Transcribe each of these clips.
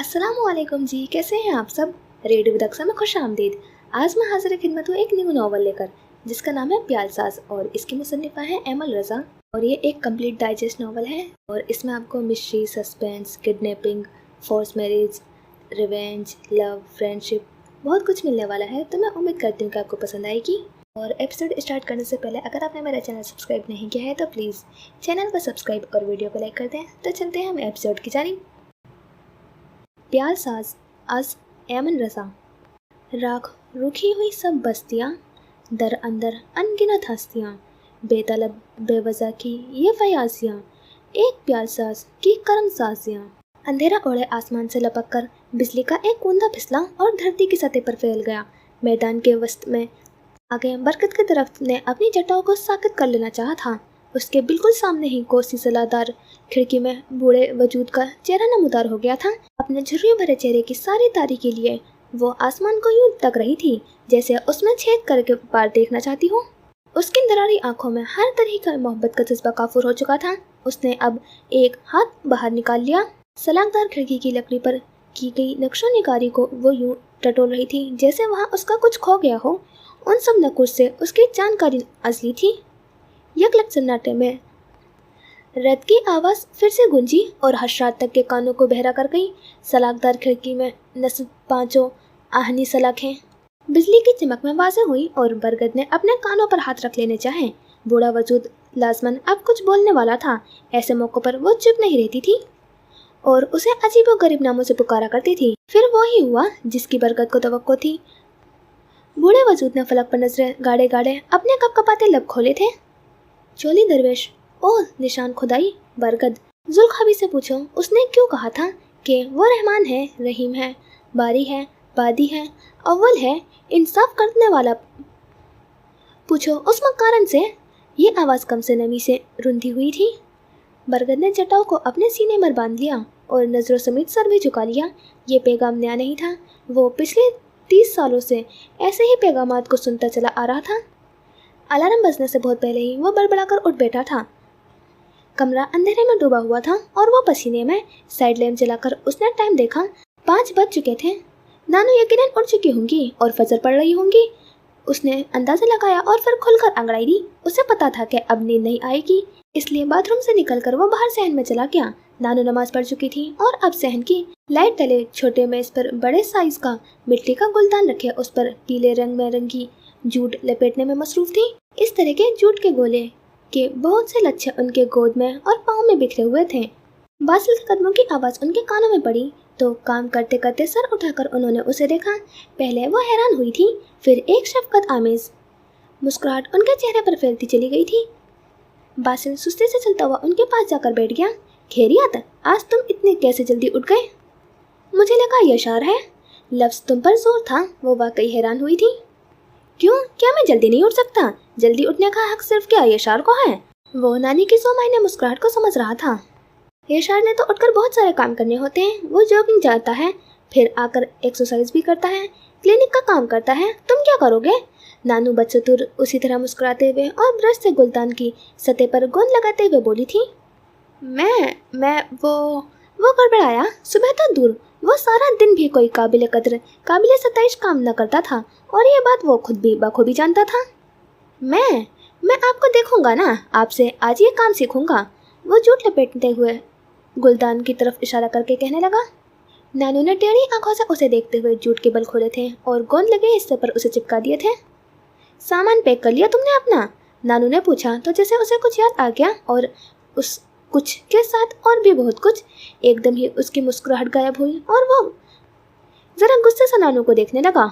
अस्सलामुअलैकुम जी, कैसे हैं आप सब। रेडियो विदक्सा में खुश आमदीद। आज मैं हाजिर खिदमत हूँ एक न्यू नॉवल लेकर जिसका नाम है प्यालसाज और इसकी मुसन्निफा है एमल रज़ा। और ये एक कंप्लीट डाइजेस्ट नॉवल है और इसमें आपको mystery, suspense, kidnapping, force marriage, revenge, love, friendship बहुत कुछ मिलने वाला है। तो मैं उम्मीद करती हूँ कि आपको पसंद आएगी। और एपिसोड स्टार्ट करने से पहले अगर आपने मेरा चैनल सब्सक्राइब नहीं किया है तो प्लीज़ चैनल को सब्सक्राइब और वीडियो को लाइक कर दें। तो चलते हैं हम एपिसोड की जानिब। प्यालसाज आज एमन रज़ा। राख रुकी हुई सब बस्तियाँ, दर अंदर अनगिनत हस्तियाँ, बेतलब बेवजह की ये फयाजियाँ, एक प्यालसाज की करम साजियाँ। अंधेरा ओढ़े आसमान से लपक कर बिजली का एक बूंदा फिसला और धरती की सतह पर फैल गया। मैदान के वस्त में आगे बरगद के दरख्त ने अपनी जटाओं को साकित कर लेना चाहा था। उसके बिल्कुल सामने ही कोसी सलादार खिड़की में बूढ़े वजूद का चेहरा नमूदार हो गया था। अपने झुर्रियों भरे चेहरे की सारी तारीकी लिए वो आसमान को यूं तक रही थी जैसे उसमें छेद करके पार देखना चाहती हो। उसकी दरारी आंखों में हर तरह का मोहब्बत का जज्बा काफूर हो चुका था। उसने अब एक हाथ बाहर निकाल लिया। सलाखदार खिड़की की लकड़ी पर की गई नक्शो निगारी को वो यूं टटोल रही थी जैसे वहाँ उसका कुछ खो गया हो। उन सब नकुश से उसकी जानकारी असली थी। यकलक सन्नाटे में रद की आवाज़ फिर से गूंजी और हशरात तक के कानों को बहरा कर गई। सलाखदार खिड़की में नस्ब पांचों आहनी सलाखें बिजली की चमक में वाज़ेह हुई और बरगद ने अपने कानों पर हाथ रख लेने चाहे। बूढ़ा वजूद लाजमन अब कुछ बोलने वाला था। ऐसे मौक़ों पर वो चुप नहीं रहती थी और उसे अजीब व गरीब नामों से पुकारा करती थी। फिर वो ही हुआ जिसकी बरगद को तवक्को थी। बूढ़े वजूद ने फलक पर नजरें गाड़े गाड़े अपने कपकपाते लब खोले थे। चोली दरवेश, ओ निशान खुदाई, बरगद जुल्खबी से पूछो उसने क्यों कहा था कि वो रहमान है, रहीम है, बारी है, बादी है, अव्वल है, इंसाफ करने वाला। पूछो उस मक्कारन से। ये आवाज़ कम से नमी से रुंधी हुई थी। बरगद ने जटाओं को अपने सीने में बांध लिया और नजरों समेत सर भी झुका लिया। ये पैगाम नया नहीं था। वो पिछले 30 सालों से ऐसे ही पैगामात को सुनता चला आ रहा था। अलार्म बजने से बहुत पहले ही वो बड़बड़ाकर उठ बैठा था। कमरा अंधेरे में डूबा हुआ था और वो पसीने में साइड लैम्प जलाकर उसने टाइम देखा। 5 बज चुके थे। नानू यकीनन उठ चुकी होंगी और फजर पड़ रही होंगी। उसने अंदाजा लगाया और फिर खुलकर अंगड़ाई दी। उसे पता था कि अब नींद नहीं आएगी, इसलिए बाथरूम से निकलकर वो बाहर सहन में चला गया। नानू नमाज पढ़ चुकी थी और अब सहन की लाइट तले छोटे मेज पर बड़े साइज का मिट्टी का गुलदान रखे उस पर पीले रंग में रंगी जूट लपेटने में मसरूफ थी। इस तरह के जूट के गोले के बहुत से लच्छे उनके गोद में और पाँव में बिखरे हुए थे। बासिल के कदमों की आवाज़ उनके कानों में पड़ी तो काम करते करते सर उठाकर उन्होंने उसे देखा। पहले वो हैरान हुई थी, फिर एक शफकत आमेज मुस्कुराहट उनके चेहरे पर फैलती चली गई थी। बासिल सुस्ती से चलता हुआ उनके पास जाकर बैठ गया। खैरियत, आज तुम इतने कैसे जल्दी उठ गए? मुझे लगा ये अशार है। लफ्ज़ तुम पर जोर था। वो वाकई हैरान हुई थी। क्यों, क्या मैं जल्दी नहीं उठ सकता? जल्दी उठने का हक सिर्फ क्या यशार को है? वो नानी की सोमाइने मुस्कुराहट को समझ रहा था। यशार ने तो उठकर बहुत सारे काम करने होते हैं। वो जॉगिंग जाता है, फिर आकर एक्सरसाइज भी करता है, क्लिनिक का काम करता है। तुम क्या करोगे? नानू बदसतूर उसी तरह मुस्कुराते हुए और ब्रश से गुलदान की सतह पर गोंद लगाते हुए बोली थी। मैं वो गड़बड़ाया। सुबह तो दूर, वो सारा दिन भी कोई काबिल कदर, काबिल सताइश काम न करता था और ये बात वो खुद भी बखूबी जानता था। मैं आपको देखूंगा ना, आपसे आज ये काम सीखूंगा। वो जूट लपेटते हुए गुलदान की तरफ इशारा करके कहने लगा। नानू ने टेढ़ी आंखों से उसे देखते हुए जूट के बल खोले थे और गोंद लगे हिस्से पर उसे चिपका दिए थे। सामान पैक कर लिया तुमने अपना? नानू ने पूछा तो जैसे उसे कुछ याद आ गया और उस कुछ के साथ और भी बहुत कुछ। एकदम ही उसकी मुस्कुराहट गायब हुई और वो जरा गुस्से से नानू को देखने लगा।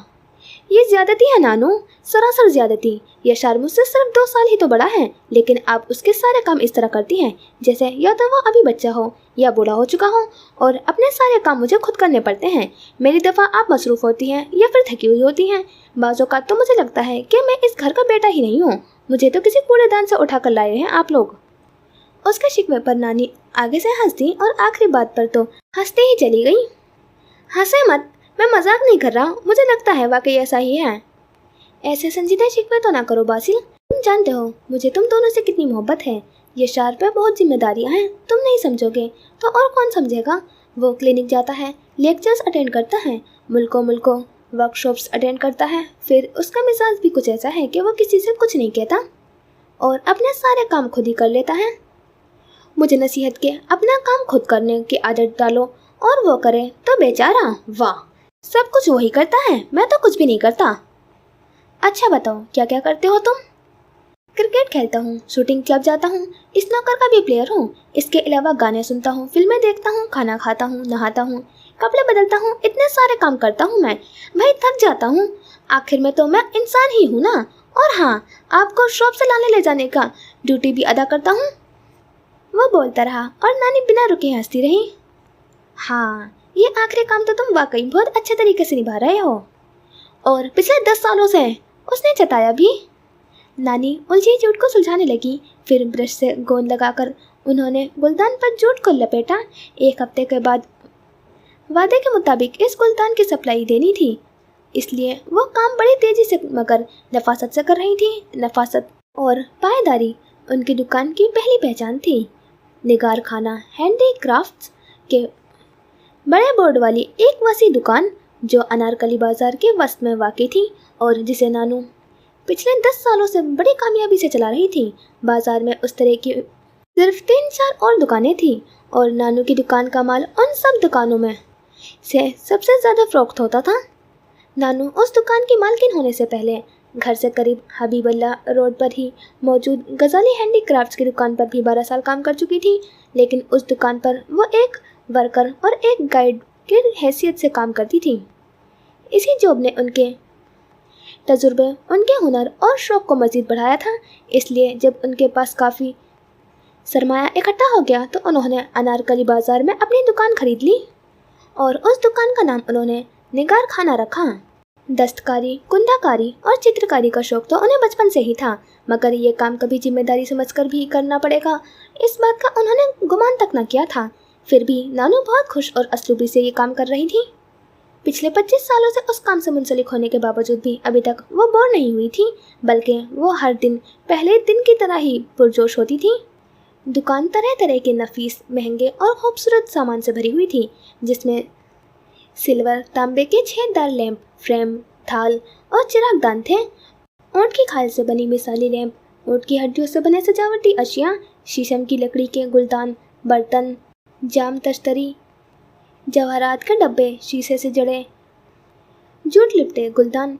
ये ज्यादती है नानू, सरासर ज्यादती। यशार मुझसे सिर्फ 2 साल ही तो बड़ा है, लेकिन आप उसके सारे काम इस तरह करती हैं जैसे या तो वो अभी बच्चा हो या बूढ़ा हो चुका हो और अपने सारे काम मुझे खुद करने पड़ते हैं। मेरी दफ़ा आप मसरूफ़ होती हैं या फिर थकी हुई होती हैं। बाज़ औक़ात तो मुझे लगता है कि मैं इस घर का बेटा ही नहीं हूँ। मुझे तो किसी कूड़ेदान से उठा कर लाए हैं आप लोग। उसके शिकवे पर नानी आगे से हंस दी और आखिरी बात पर तो हंसते ही चली गई। हंसे मत, मैं मजाक नहीं कर रहा, मुझे लगता है वाकई ऐसा ही है। ऐसे संजीदे शिकवे तो ना करो बासिल। तुम जानते हो मुझे तुम दोनों से कितनी मोहब्बत है। ये शार पे बहुत जिम्मेदारियां हैं, तुम नहीं समझोगे तो और कौन समझेगा। वो क्लिनिक जाता है, लेक्चर्स अटेंड करता है, मुल्कों वर्कशॉप्स अटेंड करता है। फिर उसका मिजाज भी कुछ ऐसा है कि वो किसी से कुछ नहीं कहता और अपने सारे काम खुद ही कर लेता है। मुझे नसीहत के अपना काम खुद करने की आदत डालो और वो करे तो बेचारा, वाह, सब कुछ वही करता है, मैं तो कुछ भी नहीं करता। अच्छा बताओ, क्या क्या करते हो तुम? क्रिकेट खेलता हूँ, शूटिंग क्लब जाता हूँ, स्नूकर का भी प्लेयर हूँ। इसके अलावा गाने सुनता हूँ, फिल्में देखता हूँ, खाना खाता हूँ, नहाता हूँ, कपड़े बदलता हूँ। इतने सारे काम करता हूँ मैं, भाई थक जाता हूँ। आखिर में तो मैं इंसान ही हूँ ना। और हाँ, आपको शॉप से लाने ले जाने का ड्यूटी भी अदा करता हूँ। वो बोलता रहा और नानी बिना रुके हंसती रही। हाँ, ये आखिरी काम तो तुम वाकई बहुत अच्छे तरीके से निभा रहे हो, और पिछले 10 सालों से उसने जताया भी। नानी उलझी जूट को सुलझाने लगी। फिर ब्रश से गोंद लगाकर उन्होंने गुलदान पर जूट को लपेटा। 1 हफ्ते के बाद वादे के मुताबिक इस गुलदान की सप्लाई देनी थी, इसलिए वो काम बड़ी तेजी से मगर नफासत से कर रही थी। नफासत और पायदारी उनकी दुकान की पहली पहचान थी। निगार खाना हैंडी क्राफ्ट्स के बड़े बोर्ड वाली एक वसी दुकान जो अनारकली बाजार के वस्त में वाक़ई थी और जिसे नानू पिछले 10 सालों से बड़ी कामयाबी से चला रही थी। बाजार में उस तरह की सिर्फ 3-4 और दुकानें थी और नानू की दुकान का माल उन सब दुकानों में से सबसे ज़्यादा फरोख्त होता था। नानू उस दुकान की मालकिन होने से पहले घर से करीब हबीबल्ला रोड पर ही मौजूद गजाली हैंडी क्राफ्ट्स की दुकान पर भी 12 साल काम कर चुकी थी, लेकिन उस दुकान पर वो एक वर्कर और एक गाइड की हैसियत से काम करती थी। इसी जॉब ने उनके तजुर्बे, उनके हुनर और शौक को मज़ीद बढ़ाया था। इसलिए जब उनके पास काफ़ी सरमाया इकट्ठा हो गया तो उन्होंने अनारकली बाज़ार में अपनी दुकान खरीद ली और उस दुकान का नाम उन्होंने निगार खाना रखा। दस्तकारी, कुंदाकारी और चित्रकारी का शौक तो उन्हें बचपन से ही था, मगर ये काम कभी जिम्मेदारी समझकर भी करना पड़ेगा, इस बात का उन्होंने गुमान तक न किया था। फिर भी नानू बहुत खुश और असलूबी से ये काम कर रही थी। पिछले 25 सालों से उस काम से मुंसलिक होने के बावजूद भी अभी तक वो बोर नहीं हुई थी, बल्कि वो हर दिन पहले दिन की तरह ही पुरजोश होती थी। दुकान तरह तरह के नफीस, महंगे और खूबसूरत सामान से भरी हुई थी, जिसमें सिल्वर, तांबे के छेददार लैंप, फ्रेम, थाल और चिरागदान थे। ऊँट की खाल से बनी मिसाली लैंप, ऊँट की हड्डियों से बने सजावटी अशिया, शीशम की लकड़ी के गुलदान, बर्तन, जाम तश्तरी, जवाहरात के डब्बे, शीशे से जड़े जूट लिपटे गुलदान,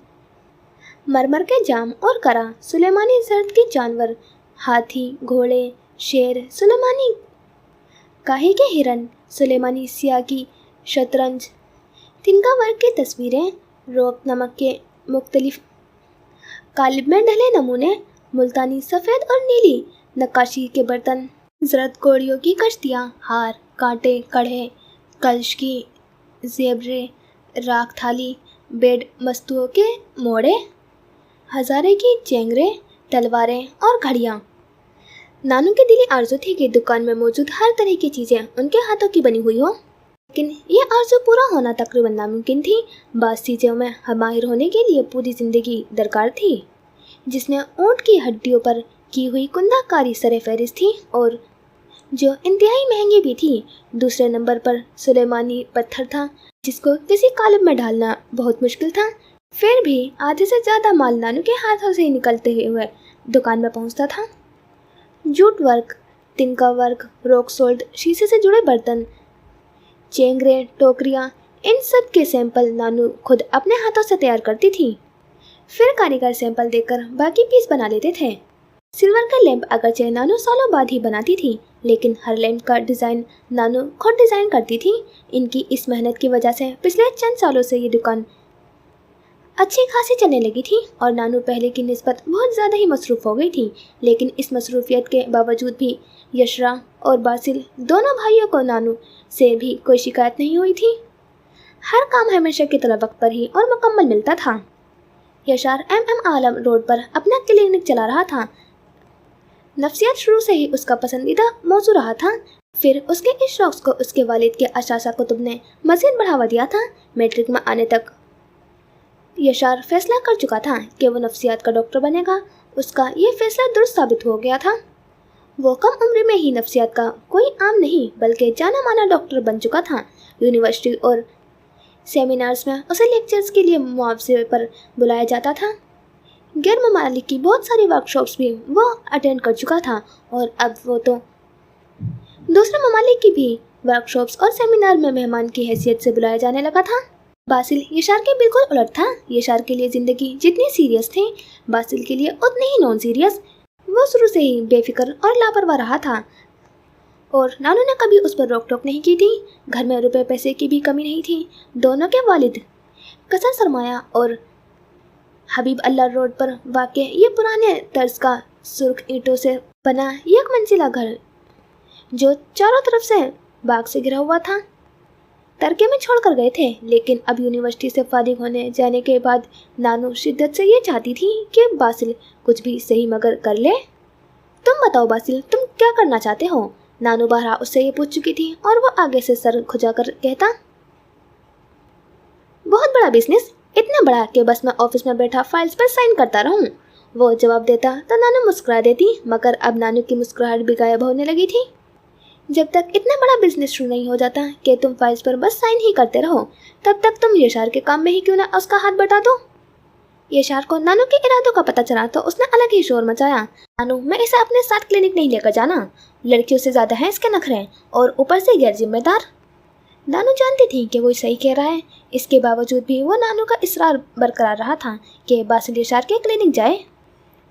मरमर के जाम और करा, सुलेमानी जर्द के जानवर, हाथी, घोड़े, शेर, सुलेमानी काहे के हिरन, सुलेमानी सिया की शतरंज, तिनका वर्ग की तस्वीरें, रोक नमक के मुख्तलिफ कालिब में ढले नमूने, मुल्तानी सफ़ेद और नीली नक्काशी के बर्तन, जरद कोड़ियों की कश्तियाँ, हार, कांटे, कड़े, कलश की जेबरे, राख थाली, बेड मस्तुओं के मोड़े, हज़ारे की चेंगरे, तलवारें और घड़ियाँ। नानू की दिली आरज़ू थी कि दुकान में मौजूद हर तरह की चीज़ें उनके हाथों की बनी हुई हो, लेकिन ये आरज़ू पूरा होना तकरीबन नामुमकिन थी। बाज़ चीज़ों में माहिर होने के लिए पूरी ज़िंदगी दरकार थी, जिसमें ऊँट की हड्डियों पर की हुई कुंदाकारी सर-ए-फ़हरिस्त थी और जो इंतहाई महंगी भी थी। दूसरे नंबर पर सुलेमानी पत्थर था, जिसको किसी कालिब में ढालना बहुत मुश्किल था। फिर भी आधे से ज़्यादा माल नानू के हाथों से ही निकलते हुए दुकान में पहुंचता था। जूट वर्क, तिनका वर्क, रॉक सोल्ड, शीशे से जुड़े बर्तन, चेंगरे, टोकरियाँ, इन सब के सैंपल नानू खुद अपने हाथों से तैयार करती थी। फिर कारीगर सैंपल देकर बाकी पीस बना लेते थे। सिल्वर का लैंप अगरचे नानू सालों बाद ही बनाती थी, लेकिन हर लैंप का डिज़ाइन नानू खुद डिज़ाइन करती थी। इनकी इस मेहनत की वजह से पिछले चंद सालों से ये दुकान अच्छी खासी चलने लगी थी और नानू पहले की निस्बत बहुत ज़्यादा ही मसरूफ़ हो गई थी। लेकिन इस मसरूफियत के बावजूद भी यशरा और बासिल दोनों भाइयों को नानू से भी कोई शिकायत नहीं हुई थी। हर काम हमेशा की तरह वक्त पर ही और मुकम्मल मिलता था। यशार MM आलम रोड पर अपना क्लिनिक चला रहा था। नफ्सियात शुरू से ही उसका पसंदीदा मौजू रहा था। फिर उसके इस शौक़ को उसके वालिद के अशाशा कुतुब ने मज़ीद बढ़ावा दिया था। मैट्रिक में आने तक यशार फैसला कर चुका था कि वो नफ्सियात का डॉक्टर बनेगा। उसका ये फैसला दुरुस्त साबित हो गया था। वो कम उम्र में ही नफ्सियात का कोई आम नहीं बल्कि जाना माना डॉक्टर बन चुका था। यूनिवर्सिटी और सेमिनार्स में उसे लेक्चर्स के लिए मुआवजे पर बुलाया जाता था। गैर ममालिक की बहुत सारी वर्कशॉप्स भी वो अटेंड कर चुका था और अब वो तो दूसरे ममालिक की भी वर्कशॉप्स और सेमिनार में मेहमान की हैसियत से बुलाया जाने लगा था। बासिल यशार के बिल्कुल उलट था। यशार के लिए ज़िंदगी जितनी सीरियस थी, बासिल के लिए उतनी ही नॉन सीरियस। वो शुरू से ही बेफिक्र और लापरवाह रहा था और नानू ने कभी उस पर रोक टोक नहीं की थी। घर में रुपए पैसे की भी कमी नहीं थी। दोनों के वालिद कसर सरमाया और हबीब अल्लाह रोड पर वाक़ ये पुराने तर्ज का सुर्ख ईंटों से बना एक मंजिला घर जो चारों तरफ से बाग से घिरा हुआ था, तरके में छोड़ कर गए थे। लेकिन अब यूनिवर्सिटी से फारिग होने जाने के बाद नानू शिद्दत से ये चाहती थी कि बासिल कुछ भी सही मगर कर ले। तुम बताओ बासिल, तुम क्या करना चाहते हो? नानू बहरा उससे ये पूछ चुकी थी और वो आगे से सर खुजाकर कहता, बहुत बड़ा बिजनेस, इतना बड़ा कि बस मैं ऑफिस में बैठा फाइल्स पर साइन करता रहूं। वो जवाब देता तो नानू मुस्कुरा देती, मगर अब नानू की मुस्कुराहट भी गायब होने लगी थी। जब तक इतना बड़ा बिजनेस शुरू नहीं हो जाता कि तुम फाइल्स पर बस साइन ही करते रहो, तब तक तुम यशार के काम में ही क्यों ना उसका हाथ बटा दो। यशार को नानू के इरादों का पता चला तो उसने अलग ही शोर मचाया, नानू मैं इसे अपने साथ क्लिनिक नहीं लेकर जाना, लड़कियों से ज़्यादा हैं इसके नखरे और ऊपर से गैर जिम्मेदार। नानू जानती थी कि वो सही कह रहा है। इसके बावजूद भी वो नानू का इसरार बरकरार रहा था कि बासिल यशार के क्लिनिक जाए।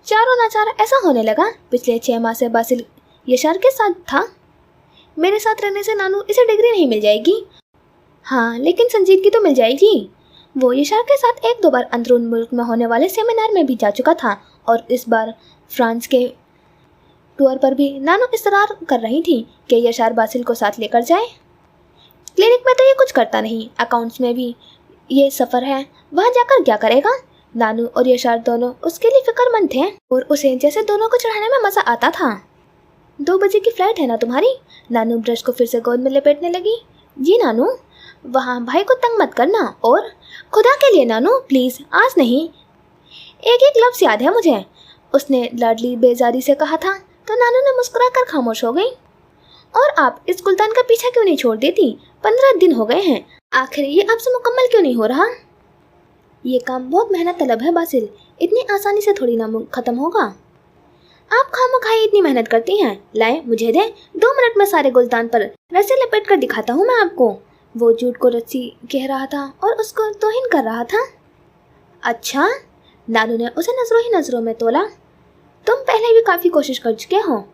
चारों नाचार ऐसा होने लगा। पिछले 6 माह से बासिल यशार के साथ था। मेरे साथ रहने से नानू इसे डिग्री नहीं मिल जाएगी। हाँ, लेकिन संजीदगी तो मिल जाएगी। वो यशार के साथ 1-2 बार अंदरून मुल्क में होने वाले सेमिनार में भी जा चुका था और इस बार फ्रांस के टूर पर भी नानू इसरार कर रही थी कि यशार बासिल को साथ लेकर जाए। क्लिनिक में तो ये कुछ करता नहीं, अकाउंट्स में भी ये सफ़र है, वहाँ जाकर क्या करेगा? नानू और यशार दोनों उसके लिए फिक्रमंद थे और उसे जैसे दोनों को चढ़ाने में मज़ा आता था। 2 बजे की फ्लाइट है ना तुम्हारी? नानू ब्रश को फिर से गोद में लपेटने लगी। जी नानू। वहाँ भाई को तंग मत करना और खुदा के लिए नानू प्लीज़ आज नहीं। एक लफ्ज़ याद है मुझे, उसने लाडली बेजारी से कहा था तो नानू ने मुस्कुरा कर खामोश हो गई। और आप इस गुलदान का पीछा क्यों नहीं छोड़ देती? 15 दिन हो गए हैं, आखिर ये आपसे मुकम्मल क्यों नहीं हो रहा? ये काम बहुत मेहनत तलब है बासिल, इतनी आसानी से थोड़ी ना ख़त्म होगा। आप खामोखाई इतनी मेहनत करती हैं। लाए मुझे दे, 2 मिनट में सारे गुलदान पर रस्सी लपेट कर दिखाता हूँ मैं आपको। वो झूठ को रस्सी कह रहा था और उसको तौहीन कर रहा था। अच्छा? नानू ने उसे नजरों ही नजरों में तोला। तुम पहले भी काफ़ी कोशिश कर चुके हो।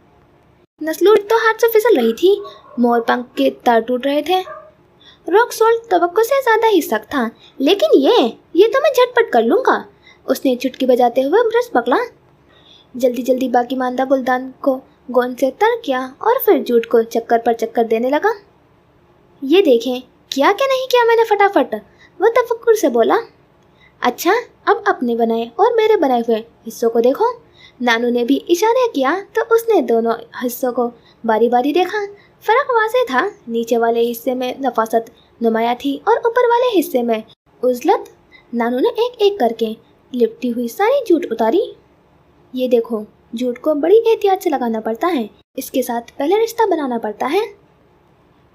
नस्लूट तो हाथ से फिसल रही थी, मोर पंख के तार टूट रहे थे। रॉक सोल्ट तवक्को से ज़्यादा ही सख्त था, लेकिन ये तो मैं झटपट कर लूँगा। उसने चुटकी बजाते हुए ब्रश पकड़ा, जल्दी जल्दी बाकी मांदा गुलदान को गोंद से तर किया और फिर जूट को चक्कर पर चक्कर देने लगा। ये देखें किया क्या नहीं किया मैंने फटाफट, वो तफक्कुर से बोला। अच्छा, अब अपने बनाए और मेरे बनाए हुए हिस्सों को देखो। नानू ने भी इशारा किया तो उसने दोनों हिस्सों को बारी बारी देखा। फ़र्क वाज़ेह था, नीचे वाले हिस्से में नफासत नुमाया थी और ऊपर वाले हिस्से में उजलत। नानू ने एक एक करके लिपटी हुई सारी जूट उतारी। ये देखो, जूट को बड़ी एहतियात से लगाना पड़ता है, इसके साथ पहले रिश्ता बनाना पड़ता है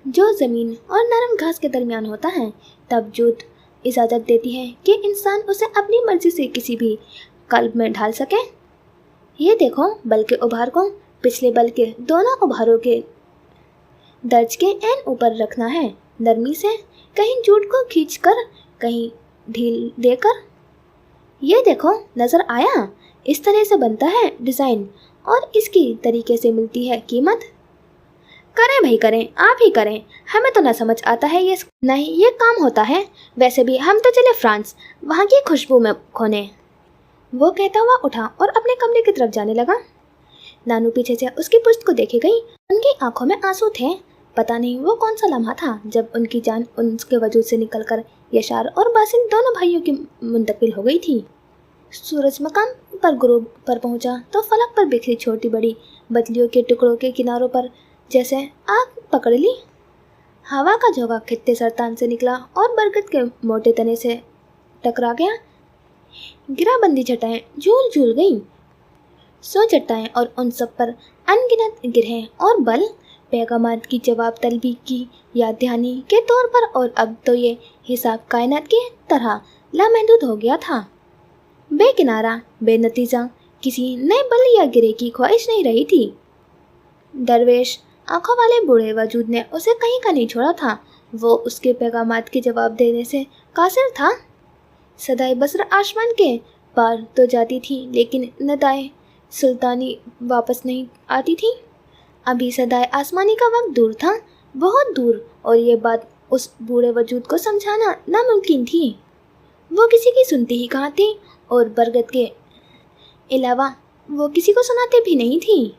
जो ज़मीन और नरम घास के दरमियान होता है। तब जूट इजाज़त देती है कि इंसान उसे अपनी मर्ज़ी से किसी भी कल्ब में ढाल सके। ये देखो, बल के उभार को पिछले बल के दोनों उभारों के दर्ज के ऐन ऊपर रखना है, नरमी से, कहीं जूट को खींचकर कहीं ढील देकर। ये देखो, नज़र आया? इस तरह से बनता है डिज़ाइन और इसकी तरीके से मिलती है कीमत। करें भाई करें, आप ही करें, हमें तो ना समझ आता है ये नहीं ये काम होता है। वैसे भी हम तो चले फ्रांस, वहाँ की खुशबू में खोने। वो कहता हुआ उठा और अपने कमरे की तरफ जाने लगा। नानू पीछे से उसकी पुश्त को देखे गई। उनकी आंखों में आंसू थे। पता नहीं वो कौन सा लम्हा था जब उनकी जान उनके वजूद से निकलकर यशार और बासिल दोनों भाइयों की मुंतकिल हो गई थी। सूरज मकाम पर गुरूब पर पहुंचा तो फलक पर बिखरी छोटी बड़ी बदलियों के टुकड़ों के किनारों पर जैसे आग पकड़ ली। हवा का झोंका खित्ते सरतान से निकला और बरगद के मोटे तने से टकरा गया। गिराबंदी चट्टाएं झूल झूल गईं। 100 चट्टाएं और उन सब पर अनगिनत गिरहें और बल पैगामात की जवाब तलबी की याद दहानी के तौर पर, और अब तो ये हिसाब कायनात की तरह लामहदूद हो गया था। बेकिनारा बेनतीजा किसी नए बल या गिरे की ख्वाहिश नहीं रही थी। दरवेश आंखों वाले बूढ़े वजूद ने उसे कहीं का नहीं छोड़ा था। वो उसके पैगामात के जवाब देने से कासिर था। सदाए बसर आसमान के पार तो जाती थी, लेकिन नदाए सुल्तानी वापस नहीं आती थी। अभी सदाए आसमानी का वक्त दूर था, बहुत दूर, और ये बात उस बूढ़े वजूद को समझाना नामुमकिन थी। वो किसी की सुनती ही कहाँ थी, और बरगद के अलावा वो किसी को सुनाते भी नहीं थी।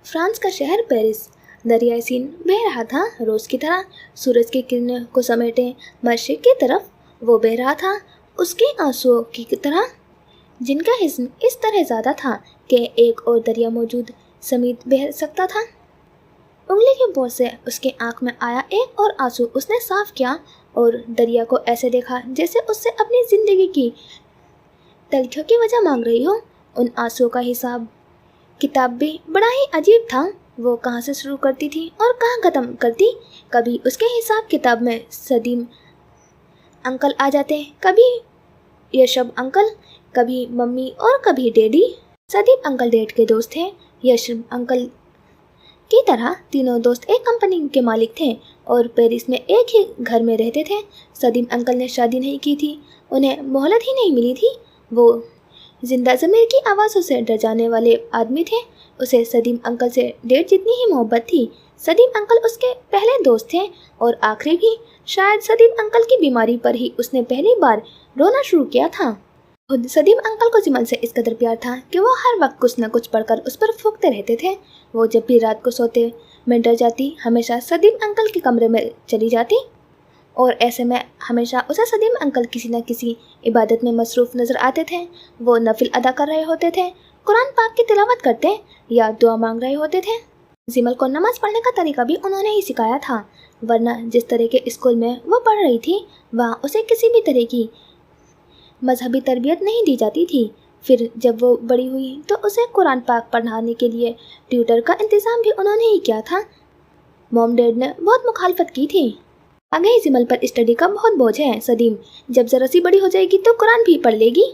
फ्रांस का शहर पेरिस दरियाई सीन बह रहा था। रोज की तरह सूरज की किरणों को समेटे मशरिक की तरफ वो बह रहा था, उसके आंसुओं की तरह, जिनका हिस्म इस तरह ज़्यादा था कि एक और दरिया मौजूद समीत बह सकता था। उंगली के बोझ से उसके आंख में आया एक और आंसू उसने साफ किया और दरिया को ऐसे देखा जैसे उससे अपनी ज़िंदगी की तलखियों की वजह मांग रही हो। उन आंसुओं का हिसाब किताब भी बड़ा ही अजीब था। वो कहाँ से शुरू करती थी और कहाँ ख़त्म करती। कभी उसके हिसाब किताब में सदीम अंकल आ जाते, कभी यशब अंकल, कभी मम्मी और कभी डैडी। सदीम अंकल डैड के दोस्त थे। यशब अंकल की तरह तीनों दोस्त एक कंपनी के मालिक थे और पेरिस में एक ही घर में रहते थे। सदीम अंकल ने शादी नहीं की थी, उन्हें मोहलत ही नहीं मिली थी। वो जिंदा ज़मीर की आवाज़ों से डर जाने वाले आदमी थे। उसे सदीम अंकल से डेढ़ जितनी ही मोहब्बत थी। सदीम अंकल उसके पहले दोस्त थे और आखिरी भी। शायद सदीम अंकल की बीमारी पर ही उसने पहली बार रोना शुरू किया था। खुद सदीम अंकल को जिमल से इस कदर प्यार था कि वो हर वक्त कुछ न कुछ पढ़कर उस पर फूंकते रहते थे। वो जब भी रात को सोते मैं डर जाती, हमेशा सदीम अंकल के कमरे में चली जाती, और ऐसे में हमेशा उसे सदीम अंकल किसी न किसी इबादत में मसरूफ़ नज़र आते थे। वो नफिल अदा कर रहे होते थे, कुरान पाक की तिलावत करते या दुआ मांग रहे होते थे। जिमल को नमाज पढ़ने का तरीका भी उन्होंने ही सिखाया था, वरना जिस तरह के स्कूल में वो पढ़ रही थी वहाँ उसे किसी भी तरह की मजहबी तरबियत नहीं दी जाती थी। फिर जब वो बड़ी हुई तो उसे कुरान पाक पढ़ाने के लिए ट्यूटर का इंतज़ाम भी उन्होंने ही किया था। मॉम डैड ने बहुत मुखालफत की थी। आगे ही जिमल पर स्टडी का बहुत बोझ है। सदीम जब ज़रा सी बड़ी हो जाएगी तो कुरान भी पढ़ लेगी।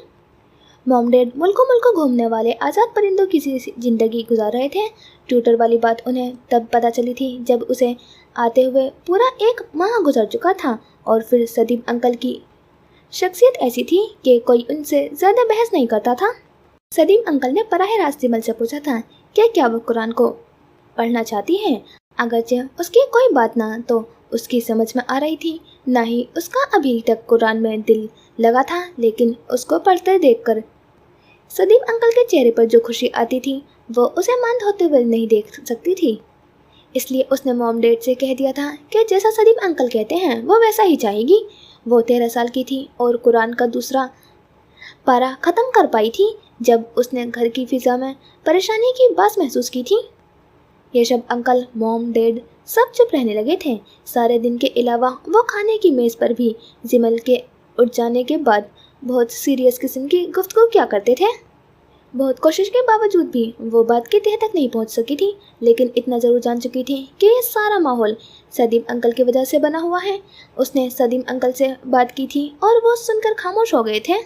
मॉम डैड मुल्कों घूमने वाले आज़ाद परिंदों की ज़िंदगी गुजार रहे थे। ट्यूटर वाली बात उन्हें तब पता चली थी जब उसे आते हुए पूरा एक माह गुजर चुका था। और फिर सदीम अंकल की शख्सियत ऐसी थी कि कोई उनसे ज़्यादा बहस नहीं करता था। सदीम अंकल ने बराह रास्त जिमल से पूछा था कि क्या वो कुरान को पढ़ना चाहती है। अगरचे उसकी कोई बात ना तो उसकी समझ में आ रही थी, ना ही उसका अभी तक कुरान में दिल लगा था, लेकिन उसको पढ़ते देखकर सदीम अंकल के चेहरे पर जो खुशी आती थी वो उसे मंद होते हुए नहीं देख सकती थी। इसलिए उसने मॉम डैड से कह दिया था कि जैसा सदीम अंकल कहते हैं वो वैसा ही चाहेगी। वो 13 साल की थी और कुरान का दूसरा पारा ख़त्म कर पाई थी जब उसने घर की फ़िज़ा में परेशानी की बात महसूस की थी। यशब अंकल, मॉम, डैड सब चुप रहने लगे थे। सारे दिन के अलावा वो खाने की मेज़ पर भी जिमल के उठ जाने के बाद बहुत सीरियस किस्म की गुफ्तगू क्या करते थे। बहुत कोशिश के बावजूद भी वो बात की तह तक नहीं पहुंच सकी थी, लेकिन इतना ज़रूर जान चुकी थी कि ये सारा माहौल सदीम अंकल की वजह से बना हुआ है। उसने सदीम अंकल से बात की थी और वो सुनकर खामोश हो गए थे।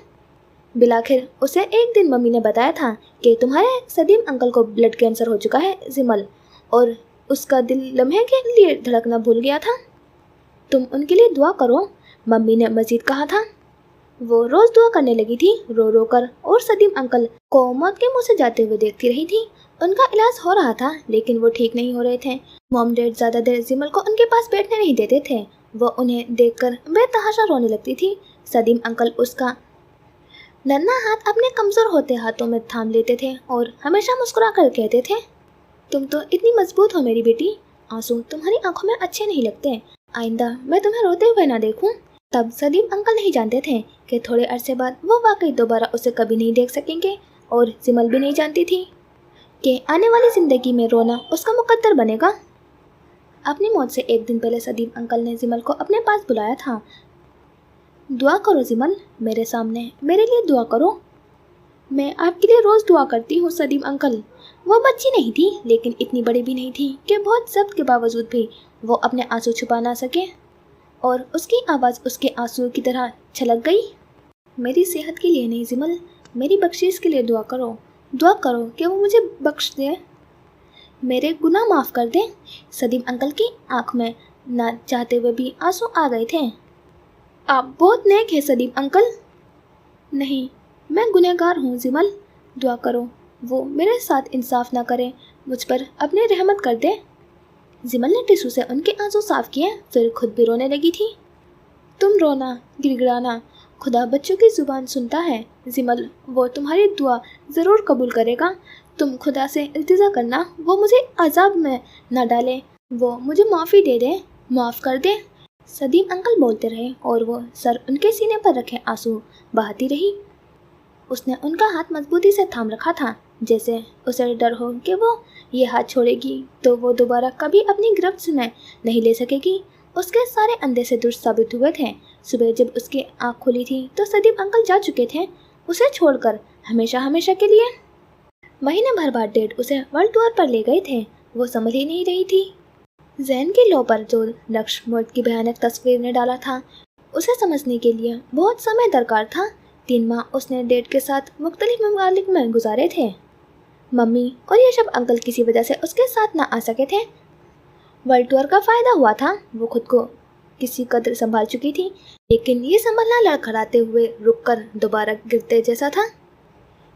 बिलाखिर उसे एक दिन मम्मी ने बताया था कि तुम्हारे सदीम अंकल को ब्लड कैंसर हो चुका है जिमल, और उसका दिल लम्हे के लिए धड़कना भूल गया था। तुम उनके लिए दुआ करो, मम्मी ने मजीद कहा था। वो रोज़ दुआ करने लगी थी, रो रो कर, और सदीम अंकल को मौत के मुंह से जाते हुए देखती रही थी। उनका इलाज हो रहा था लेकिन वो ठीक नहीं हो रहे थे। मॉम डैड ज़्यादा देर जिमल को उनके पास बैठने नहीं देते थे। वो उन्हें देखकर बेतहाशा रोने लगती थी। सदीम अंकल उसका नन्हा हाथ अपने कमज़ोर होते हाथों में थाम लेते थे और हमेशा मुस्कुरा कर कहते थे, तुम तो इतनी मजबूत हो मेरी बेटी, आंसू तुम्हारी आंखों में अच्छे नहीं लगते, आइंदा मैं तुम्हें रोते हुए ना देखूं। तब सदीम अंकल नहीं जानते थे कि थोड़े अरसे बाद वो वाकई दोबारा उसे कभी नहीं देख सकेंगे, और जिमल भी नहीं जानती थी कि आने वाली ज़िंदगी में रोना उसका मुकद्दर बनेगा। अपनी मौत से एक दिन पहले सदीम अंकल ने जिमल को अपने पास बुलाया था। दुआ करो जिमल, मेरे सामने मेरे लिए दुआ करो। मैं आपके लिए रोज़ दुआ करती हूँ सदीम अंकल। وہ بچی نہیں تھی لیکن اتنی بڑی بھی نہیں تھی کہ بہت ضبط کے باوجود بھی وہ اپنے آنسو چھپا نہ سکے، اور اس کی آواز اس کے آنسو کی طرح چھلک گئی۔ میری صحت کے لیے نہیں زمل، میری بخشش کے لیے دعا کرو کہ وہ مجھے بخش دے، میرے گناہ معاف کر دے۔ سدیم انکل کی آنکھ میں نہ چاہتے ہوئے بھی آنسو آ گئے تھے۔ آپ بہت نیک ہیں سدیم انکل۔ نہیں، میں گنہگار ہوں زمل، دعا کرو وہ میرے ساتھ انصاف نہ کرے، مجھ پر اپنی رحمت کر دے۔ زمل نے ٹشو سے ان کے آنسو صاف کیے، پھر خود بھی رونے لگی تھی۔ تم رونا، گڑ گڑانا، خدا بچوں کی زبان سنتا ہے زمل، وہ تمہاری دعا ضرور قبول کرے گا۔ تم خدا سے التجا کرنا وہ مجھے عذاب میں نہ ڈالے، وہ مجھے معافی دے دے، معاف کر دے۔ سدیم انکل بولتے رہے اور وہ سر ان کے سینے پر رکھے آنسو بہاتی رہی۔ اس نے ان کا ہاتھ مضبوطی سے تھام رکھا تھا، جیسے اسے ڈر ہو کہ وہ یہ ہاتھ چھوڑے گی تو وہ دوبارہ کبھی اپنی گرفت میں نہیں لے سکے گی۔ اس کے سارے اندھے سے درست ثابت ہوئے تھے۔ صبح جب اس کی آنکھ کھلی تھی تو سدیم انکل جا چکے تھے، اسے چھوڑ کر ہمیشہ کے لیے۔ مہینے بھر بعد ڈیڈ اسے ورلڈ ٹور پر لے گئے تھے۔ وہ سنبھل ہی نہیں رہی تھی۔ ذہن کی لو پر جو نقش موت کی بھیانک تصویر نے ڈالا تھا، اسے سمجھنے کے لیے بہت سمے درکار تھا۔ 3 ماہ اس نے ڈیڈ کے ساتھ مختلف ممالک میں گزارے تھے۔ ممی اور یشب انکل کسی وجہ سے اس کے ساتھ نہ آ سکے تھے۔ ورلڈ ٹور کا فائدہ ہوا تھا، وہ خود کو کسی قدر سنبھال چکی تھی، لیکن یہ سنبھلنا لڑکھڑاتے ہوئے رک کر دوبارہ گرتے جیسا تھا۔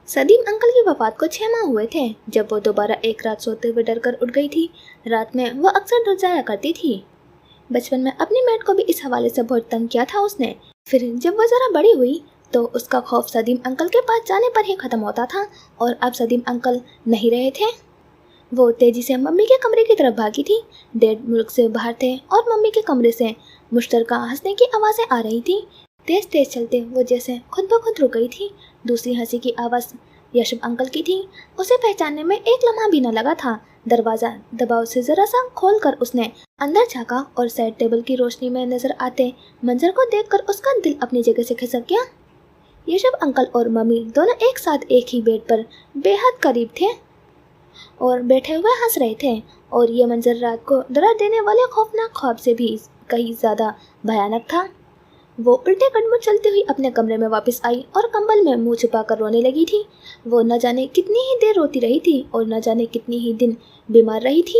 سدیم انکل کی وفات کو 6 ماہ ہوئے تھے جب وہ دوبارہ ایک رات سوتے ہوئے ڈر کر اٹھ گئی تھی۔ رات میں وہ اکثر ڈر جایا کرتی تھی۔ بچپن میں اپنی میٹ کو بھی اس حوالے سے بہت تنگ کیا تھا اس نے۔ پھر جب وہ ذرا بڑی ہوئی تو اس کا خوف سدیم انکل کے پاس جانے پر ہی ختم ہوتا تھا، اور اب سدیم انکل نہیں رہے تھے۔ وہ تیزی سے ممی کے کمرے کی طرف بھاگی تھی۔ ڈیڈ ملک سے باہر تھے اور ممی کے کمرے سے مشترکہ ہنسنے کی آوازیں آ رہی تھیں۔ تیز تیز چلتے وہ جیسے خود بخود رک گئی تھی۔ دوسری ہنسی کی آواز یشب انکل کی تھی۔ اسے پہچاننے میں ایک لمحہ بھی نہ لگا تھا۔ دروازہ دباؤ سے ذرا سا کھول کر اس نے اندر جھانکا اور سائڈ ٹیبل کی روشنی میں نظر آتے منظر کو دیکھ کر اس کا دل اپنی جگہ سے کھسک گیا۔ یشب انکل اور ممی دونوں ایک ساتھ ایک ہی بیڈ پر بے حد قریب تھے اور بیٹھے ہوئے ہنس رہے تھے، اور یہ منظر رات کو ڈرا دینے والے خوفناک خواب سے بھی کہیں زیادہ بھیانک تھا۔ وہ الٹے قدموں چلتی ہوئی اپنے کمرے میں واپس آئی اور کمبل میں منہ چھپا کر رونے لگی تھی۔ وہ نہ جانے کتنی ہی دیر روتی رہی تھی اور نہ جانے کتنی ہی دن بیمار رہی تھی۔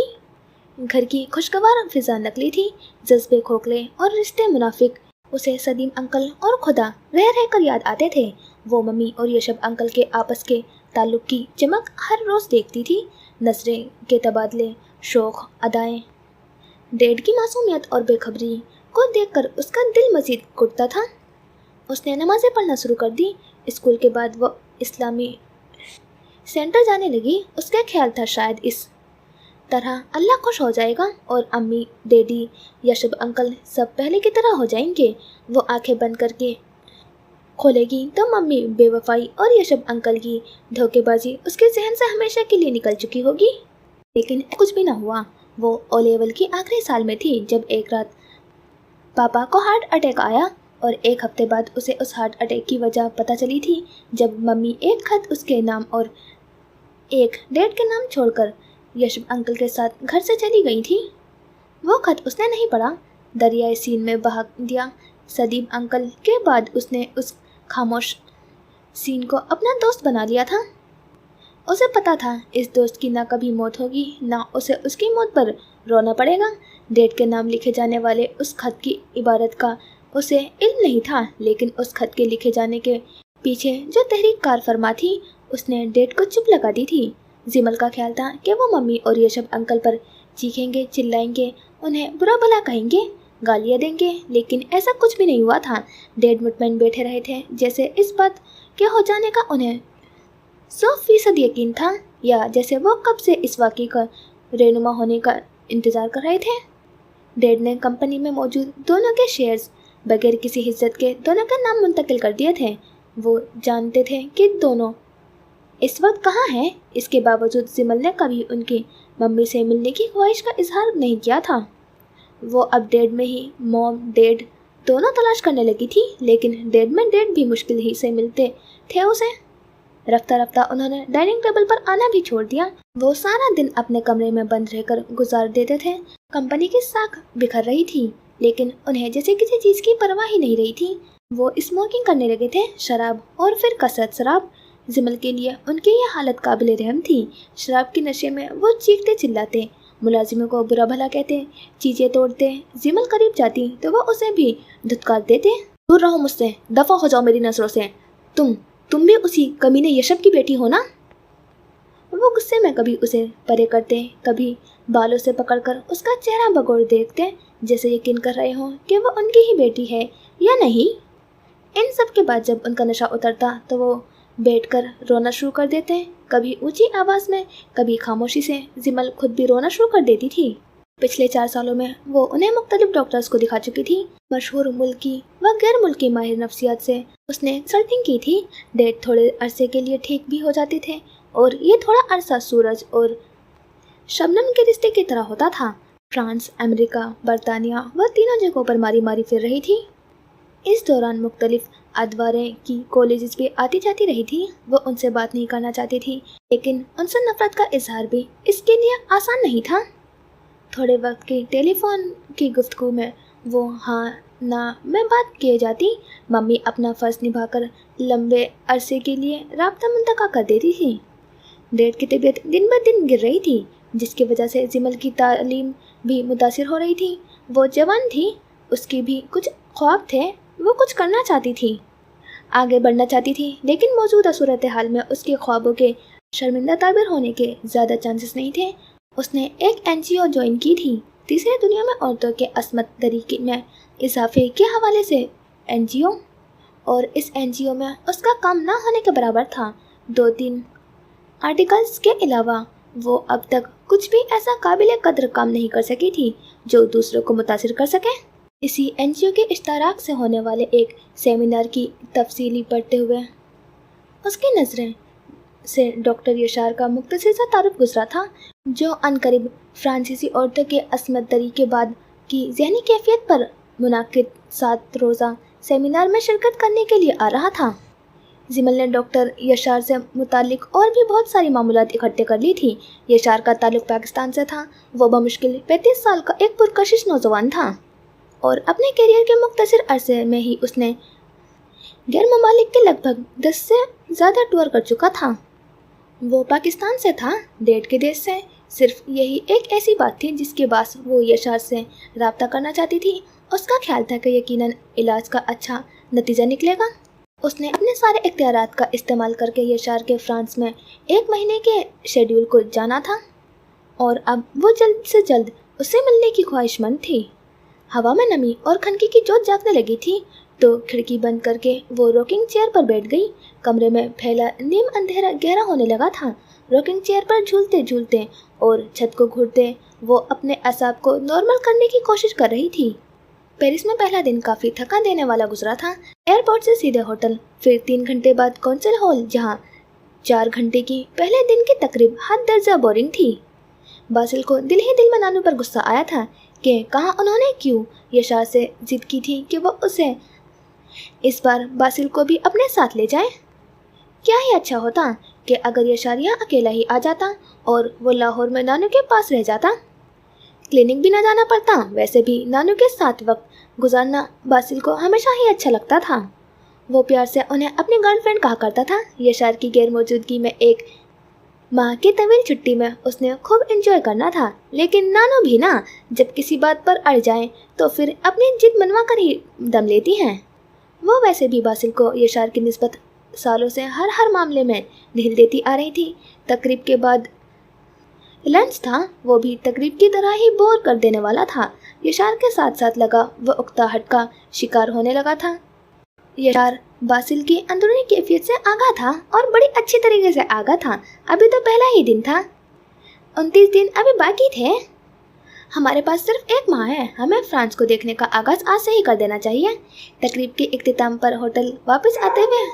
گھر کی خوشگوار فضا نکلی تھی، جذبے کھوکھلے اور رشتے منافق اسے سدیم انکل اور خدا رہ رہ کر یاد آتے تھے۔ وہ ممی اور یشب انکل کے آپس کے تعلق کی چمک ہر روز دیکھتی تھی، نظریں کے تبادلے، شوق ادائیں۔ ڈیڈ کی معصومیت اور بے خبری کو دیکھ کر اس کا دل مزید گھٹتا تھا۔ اس نے نمازیں پڑھنا شروع کر دی۔ اسکول کے بعد وہ اسلامی سینٹر جانے لگی۔ اس کا خیال تھا شاید اس طرح اللہ خوش ہو جائے گا اور امی، ڈیڈی، یشب انکل سب پہلے کی طرح ہو جائیں گے۔ وہ آنکھیں بند کر کے کھولے گی تو ممی بے وفائی اور یشب انکل کی دھوکے بازی اس کے ذہن سے ہمیشہ کے لیے نکل چکی ہوگی۔ لیکن کچھ بھی نہ ہوا۔ وہ او لیول کی آخری سال میں تھی جب ایک رات پاپا کو ہارٹ اٹیک آیا، اور ایک ہفتے بعد اسے اس ہارٹ اٹیک کی وجہ پتہ چلی تھی جب ممی ایک خط اس کے نام اور ایک ڈیڈ کے نام چھوڑ کر یشب انکل کے ساتھ گھر سے چلی گئی تھی۔ وہ خط اس نے نہیں پڑھا، دریائے سین میں بہا دیا۔ سدیم انکل کے بعد اس نے اس خاموش سین کو اپنا دوست بنا لیا تھا۔ اسے پتا تھا اس دوست کی نہ کبھی موت ہوگی، نہ اسے اس کی موت پر رونا پڑے گا۔ ڈیڈ کے نام لکھے جانے والے اس خط کی عبارت کا اسے علم نہیں تھا، لیکن اس خط کے لکھے جانے کے پیچھے جو تحریک کار فرما تھی اس نے ڈیڈ کو چپ لگا دی تھی۔ زمل کا خیال تھا کہ وہ ممی اور یشب انکل پر چیخیں گے، چلائیں گے، انہیں برا بھلا کہیں گے، گالیاں دیں گے، لیکن ایسا کچھ بھی نہیں ہوا تھا۔ ڈیڈ مطمئن بیٹھے رہے تھے، جیسے اس بات کے ہو جانے کا انہیں 100% یقین تھا، یا جیسے وہ کب سے اس واقعے کا رہنما ہونے کا انتظار کر رہے تھے۔ ڈیڈ نے کمپنی میں موجود دونوں کے شیئرز بغیر کسی حصت کے دونوں کے نام منتقل کر دیے تھے۔ وہ جانتے تھے کہ دونوں اس وقت کہاں ہیں، اس کے باوجود زمل نے کبھی ان کی ممی سے ملنے کی خواہش کا اظہار نہیں کیا تھا۔ وہ اب ڈیڈ میں ہی موم ڈیڈ دونوں تلاش کرنے لگی تھی، لیکن ڈیڈ میں ڈیڈ بھی مشکل ہی سے ملتے تھے اسے۔ رفتہ رفتہ انہوں نے ڈائننگ ٹیبل پر آنا بھی چھوڑ دیا۔ وہ سارا دن اپنے کمرے میں بند رہ کر گزار دیتے تھے۔ کمپنی کی ساکھ بکھر رہی تھی لیکن انہیں جیسے کسی چیز کی پرواہ ہی نہیں رہی تھی۔ وہ اسموکنگ کرنے لگے تھے، شراب اور پھر کثرت شراب۔ زمل کے لیے ان کی یہ حالت قابل رحم تھی۔ شراب کے نشے میں وہ چیختے چلاتے، ملازموں کو برا بھلا کہتے، چیزیں توڑتے۔ زمل قریب جاتی تو وہ اسے بھی دھتکار دیتے۔ دور رہو مجھ سے، دفع ہو جاؤ میری نظروں سے۔ تم بھی اسی کمینے یشب کی بیٹی ہو نا؟ وہ غصے میں کبھی اسے پرے کرتے، کبھی بالوں سے پکڑ کر اس کا چہرہ بگوڑ دیکھتے، جیسے یقین کر رہے ہوں کہ وہ ان کی ہی بیٹی ہے یا نہیں۔ ان سب کے بعد جب ان کا نشہ اترتا تو وہ بیٹھ کر رونا شروع کر دیتے، کبھی اونچی آواز میں، کبھی خاموشی سے۔ زمل خود بھی رونا شروع کر دیتی تھی۔ پچھلے 4 سالوں میں وہ انہیں مختلف ڈاکٹرز کو دکھا چکی تھی۔ مشہور ملکی و غیر ملکی ماہر نفسیات سے اس نے کنسلٹنگ کی تھی۔ ڈیٹ تھوڑے عرصے کے لیے ٹھیک بھی ہو جاتے تھے اور یہ تھوڑا عرصہ سورج اور شبنم کے رشتے کی طرح ہوتا تھا۔ فرانس، امریکہ، برطانیہ، وہ تینوں جگہوں پر ماری ماری پھر رہی تھی۔ اس دوران مختلف ادواریں کی کالجز بھی آتی جاتی رہی تھی۔ وہ ان سے بات نہیں کرنا چاہتی تھی لیکن ان سے نفرت کا اظہار بھی اس کے لیے آسان نہیں تھا۔ تھوڑے وقت کی ٹیلی فون کی گفتگو میں وہ ہاں نہ میں بات کیے جاتی۔ ممی اپنا فرض نبھا کر لمبے عرصے کے لیے رابطہ منقطع کر دیتی تھی۔ ڈیٹ کی طبیعت دن بہ دن گر رہی تھی، جس کی وجہ سے زمل کی تعلیم بھی متاثر ہو رہی تھی۔ وہ جوان تھی، اس کی بھی کچھ خواب تھے، وہ کچھ کرنا چاہتی تھی، آگے بڑھنا چاہتی تھی، لیکن موجودہ صورتحال میں اس کے خوابوں کے شرمندہ تعبیر ہونے کے زیادہ چانسز نہیں تھے۔ اس نے ایک NGO جوائن کی تھی، تیسری دنیا میں عورتوں کے عصمت دری میں اضافے کے حوالے سے NGO، اور اس NGO میں اس کا کام نہ ہونے کے برابر تھا۔ 2-3 آرٹیکلز کے علاوہ وہ اب تک کچھ بھی ایسا قابل قدر کام نہیں کر سکی تھی جو دوسروں کو متاثر کر سکے۔ اسی NGO کے اشتراک سے ہونے والے ایک سیمینار کی تفصیلی پڑھتے ہوئے اس کی نظریں سے ڈاکٹر یشار کا مختصر سا تعارف گزرا تھا، جو عنقریب فرانسیسی عورتوں کے عصمت دری کے بعد کی ذہنی کیفیت پر منعقد 7 روزہ سیمینار میں شرکت کرنے کے لیے آ رہا تھا۔ زمل نے ڈاکٹر یشار سے متعلق اور بھی بہت ساری معلومات اکٹھے کر لی تھی۔ یشار کا تعلق پاکستان سے تھا۔ وہ بمشکل 35 سال کا ایک پرکشش نوجوان تھا اور اپنے کیریئر کے مختصر عرصے میں ہی اس نے غیر ممالک کے لگ بھگ 10 سے زیادہ ٹور کر چکا تھا۔ وہ پاکستان سے تھا، ڈیٹ کے دیش سے۔ صرف یہی ایک ایسی بات تھی جس کے باعث وہ یشار سے رابطہ کرنا چاہتی تھی۔ اس کا خیال تھا کہ یقیناً علاج کا اچھا نتیجہ نکلے گا۔ اس نے اپنے سارے اختیارات کا استعمال کر کے یشار کے فرانس میں 1 مہینے کے شیڈول کو جانا تھا اور اب وہ جلد سے جلد اس سے ملنے کی خواہش مند تھی۔ ہوا میں نمی اور کھنکی کی جوت جاگنے لگی تھی تو کھڑکی بند کر کے وہ راکنگ چیئر پر بیٹھ گئی۔ کمرے میں پھیلا نیم اندھیرا گہرا ہونے لگا تھا۔ راکنگ چیئر پر جھولتے جھولتے اور چھت کو گھورتے وہ اپنے اعصاب کو نارمل کرنے کی کوشش کر رہی تھی۔ پیرس میں پہلا دن کافی تھکان دینے والا گزرا تھا۔ ایئرپورٹ سے سیدھے ہوٹل، پھر 3 گھنٹے بعد کونسل ہال، جہاں 4 گھنٹے کی پہلے دن کی تقریب حد درجہ بورنگ تھی۔ باسل کو دل ہی دل میں نانو پر غصہ آیا تھا کہ کہاں انہوں نے کیوں یشار سے ضد کی تھی کہ وہ اسے اس بار باسل کو بھی اپنے ساتھ لے جائے۔ کیا ہی اچھا ہوتا کہ اگر یشار یہاں اکیلا ہی آ جاتا اور وہ لاہور میں نانو کے پاس رہ جاتا، کلینک بھی نہ جانا پڑتا۔ ویسے بھی نانو کے ساتھ وقت گزارنا باسل کو ہمیشہ ہی اچھا لگتا تھا۔ وہ پیار سے انہیں اپنی گرل فرینڈ کہا کرتا تھا۔ یشار کی غیر موجودگی میں 1 ماہ کی طویل چھٹی میں اس نے خوب انجوائے کرنا تھا، لیکن نانو بھی نا جب کسی بات پر اڑ جائیں تو پھر اپنی ضد منوا کر ہی دم لیتی ہیں۔ وہ ویسے بھی باسل کو یشار کی نسبت سالوں سے ہر معاملے میں ڈھیل دیتی آ رہی تھی۔ تقریب کے بعد لنچ تھا، وہ بھی تقریب کی طرح ہی بور کر دینے والا تھا۔ یشار کے ساتھ ساتھ لگا وہ اکتاہٹ کا شکار ہونے لگا تھا۔ یشار باسل کی اندرونی کیفیت سے آگاہ تھا اور بڑی اچھی طریقے سے آگاہ تھا۔ ابھی تو پہلا ہی دن تھا، 29 دن ابھی باقی تھے۔ ہمارے پاس صرف 1 ماہ ہے، ہمیں فرانس کو دیکھنے کا آغاز آج سے ہی کر دینا چاہیے۔ تقریب کے اختتام پر ہوٹل واپس آتے ہوئے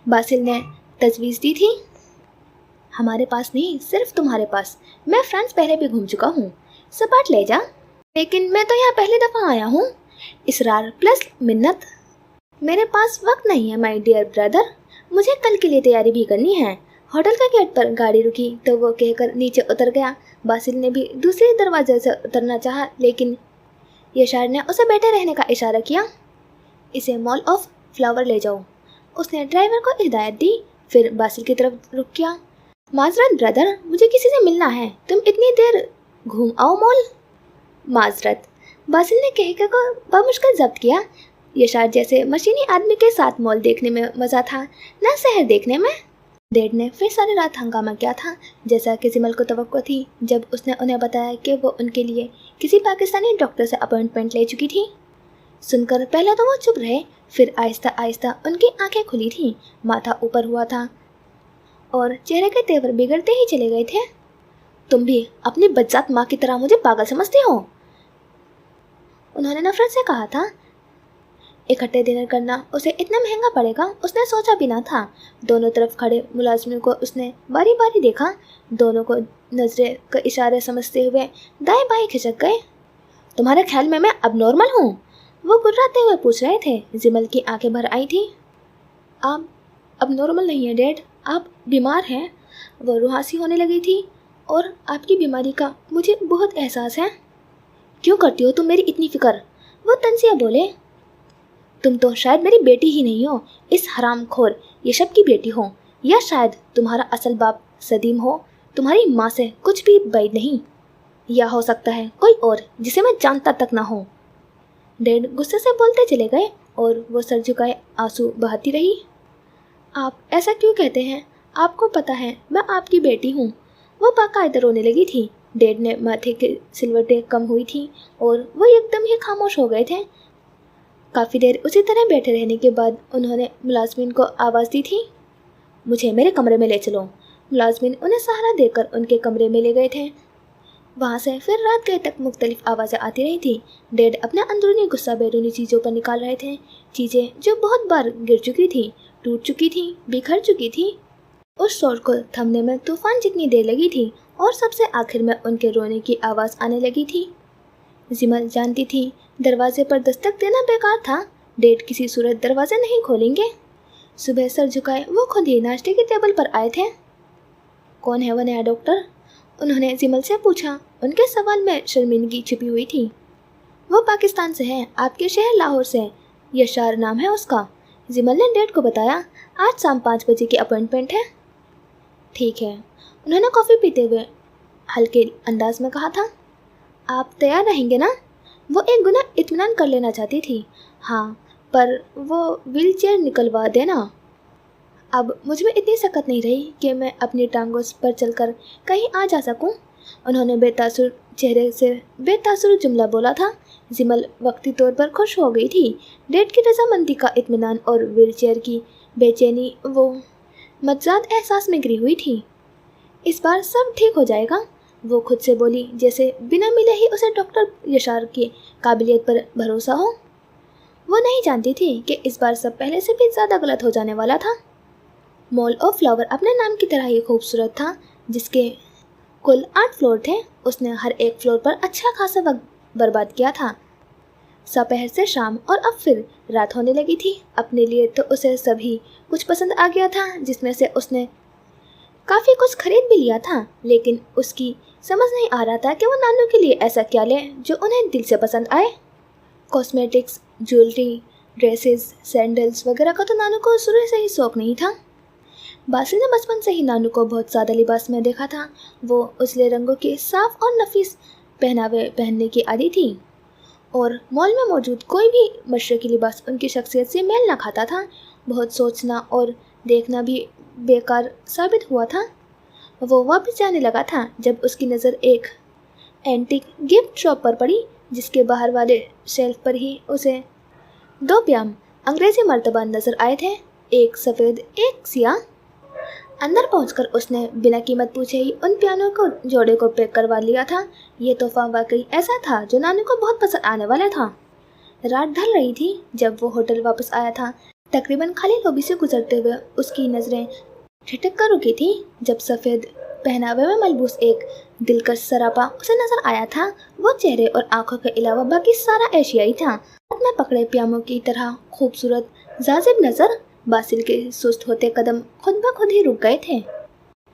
باسل نے تجویز دی تھی۔ ہمارے پاس نہیں، صرف تمہارے پاس۔ میں فرانس پہلے بھی گھوم چکا ہوں، سپاٹ لے جا۔ لیکن میں تو یہاں پہلی دفعہ آیا ہوں۔ اصرار پلس منت۔ میرے پاس وقت نہیں ہے مائی ڈیئر بردر، मुझे कल के लिए तैयारी भी करनी है। होटल के गेट पर गाड़ी रुकी तो वो कहकर नीचे उतर गया। बासिल ने भी दूसरे दरवाजे से उतरना चाहा, लेकिन यशार ने उसे बैठे रहने का इशारा किया। इसे मॉल ऑफ फ्लावर ले जाओ, उसने ड्राइवर को हिदायत दी। फिर बासिल की तरफ रुक किया। माजरत ब्रदर, मुझे किसी से मिलना है, तुम इतनी देर घूम आओ मॉल। माजरत, बासिल ने कहकर को बमुश्किल जब्त किया। यशार जैसे मशीनी आदमी के साथ मॉल देखने में मज़ा था, न शहर देखने में। डैड ने फिर सारी रात हंगामा किया था, जैसा कि जिमल को तवक्को थी जब उसने उन्हें बताया कि वो उनके लिए किसी पाकिस्तानी डॉक्टर से अपॉइंटमेंट ले चुकी थी। सुनकर पहले तो वो चुप रहे, फिर आहिस्ता आहिस्ता उनकी आंखें खुली थीं, माथा ऊपर हुआ था और चेहरे के तेवर बिगड़ते ही चले गए थे। तुम भी अपनी बदजात माँ की तरह मुझे पागल समझती हो, उन्होंने नफरत से कहा था। इकट्ठे डिनर करना उसे इतना महंगा पड़ेगा उसने सोचा भी ना था। दोनों तरफ खड़े मुलाजिमों को उसने बारी बारी देखा। दोनों को नजरे के इशारे समझते हुए दाएं बाएं खिसक गए। तुम्हारे ख्याल में मैं अब नॉर्मल हूँ? वो गुर्राते हुए पूछ रहे थे। जिमल की आंखें भर आई थी। आप अब नॉर्मल नहीं है डैड, आप बीमार हैं। वो रुहासी होने लगी थी। और आपकी बीमारी का मुझे बहुत एहसास है। क्यों करती हो तुम मेरी इतनी फिक्र? वो तंजिया बोले। तुम तो शायद मेरी बेटी ही नहीं हो, इस हरामखोर यशब की बेटी हो, या शायद तुम्हारा असल बाप सदीम हो। तुम्हारी माँ से कुछ भी बैद नहीं, या हो सकता है कोई और जिसे मैं जानता तक ना हो। डैड गुस्से से बोलते चले गए और वो सर झुकाए आंसू बहाती रही। आप ऐसा क्यों कहते हैं? आपको पता है मैं आपकी बेटी हूँ। वो बाकायदा रोने लगी थी। डैड ने माथे की सिलवटें कम हुई थी और वो एकदम ही खामोश हो गए थे। काफ़ी देर उसी तरह बैठे रहने के बाद उन्होंने मुलाजमिन को आवाज़ दी थी, मुझे मेरे कमरे में ले चलो। मुलाजमिन उन्हें सहारा देकर उनके कमरे में ले गए थे। वहाँ से फिर रात गए तक मुख्तलिफ आवाज़ें आती रही थी। डैड अपना अंदरूनी गुस्सा बैरूनी चीज़ों पर निकाल रहे थे, चीज़ें जो बहुत बार गिर चुकी थी, टूट चुकी थी, बिखर चुकी थी। उस शोर को थमने में तूफान जितनी देर लगी थी और सबसे आखिर में उनके रोने की आवाज़ आने लगी थी। जिमल जानती थी दरवाजे पर दस्तक देना बेकार था। डैड किसी सूरत दरवाज़ा नहीं खोलेंगे। सुबह सर झुकाए वो खुद ही नाश्ते की टेबल पर आए थे। कौन है वो नया डॉक्टर? उन्होंने जिमल से पूछा। उनके सवाल में शर्मिंदगी छिपी हुई थी। वो पाकिस्तान से है, आपके शहर लाहौर से। यशार नाम है उसका। जिमल ने डैड को बताया। आज शाम 5 बजे की अपॉइंटमेंट है। ठीक है, उन्होंने कॉफ़ी पीते हुए हल्के अंदाज में कहा था। आप तैयार रहेंगे ना? वो एक गुना इत्मीनान कर लेना चाहती थी। हाँ, पर वो व्हील चेयर निकलवा देना। अब मुझ में इतनी सकत नहीं रही कि मैं अपनी टांगों पर चलकर कहीं आ जा सकूं। उन्होंने बेतासुर चेहरे से बेतासुर जुमला बोला था। जिमल वक्ती तौर पर खुश हो गई थी। डैड की रजामंदी का इत्मीनान और व्हील चेयर की बेचैनी वो मज्जाद एहसास में गिरी हुई थी। इस बार सब ठीक हो जाएगा, वो खुद से बोली, जैसे बिना मिले ही उसे डॉक्टर यशार की काबिलियत पर भरोसा हो। वो नहीं जानती थी कि इस बार सब पहले से भी ज़्यादा गलत हो जाने वाला था। मॉल ऑफ फ्लावर अपने नाम की तरह ही खूबसूरत था, जिसके कुल 8 फ्लोर थे। उसने हर एक फ्लोर पर अच्छा खासा वक्त बर्बाद किया था। दोपहर से शाम और अब फिर रात होने लगी थी। अपने लिए तो उसे सभी कुछ पसंद आ गया था, जिसमें से उसने काफ़ी कुछ खरीद भी लिया था, लेकिन उसकी समझ नहीं आ रहा था कि वो नानू के लिए ऐसा क्या ले जो उन्हें दिल से पसंद आए। कॉस्मेटिक्स, ज्वेलरी, ड्रेसेस, सैंडल्स वगैरह का तो नानू को शुरू से ही शौक नहीं था। बासिल ने बचपन से ही नानू को बहुत सादा लिबास में देखा था। वो उजले रंगों के साफ और नफीस पहनावे पहनने की आदी थी और मॉल में मौजूद कोई भी मशरकी लिबास उनकी शख्सियत से मेल न खाता था। बहुत सोचना और देखना भी बेकार साबित हुआ था। वो वापस जाने लगा था जब उसकी नज़र एक एंटीक गिफ्ट शॉप पर पड़ी, जिसके बाहर वाले शेल्फ पर ही उसे 2 प्याम अंग्रेज़ी मर्तबा नज़र आए थे, एक सफ़ेद एक सियाह। अंदर पहुंचकर उसने बिना कीमत पूछे ही उन पियानों को जोड़े को पैक करवा लिया था। ये तोहफा वाकई ऐसा था जो नानू को बहुत पसंद आने वाला था। रात ढल रही थी जब वो होटल वापस आया था। तकरीबन खाली लॉबी से गुजरते हुए उसकी नज़रें ठिठक कर रुकी थी जब सफ़ेद पहनावे में मलबूस एक दिलकश सरापा उसे नजर आया था। वो चेहरे और आंखों के अलावा बाकी सारा एशियाई था। हाथ में पकड़े प्यामों की तरह खूबसूरत जाजिब नज़र बासिल के सुस्त होते कदम खुद ब खुद ही रुक गए थे।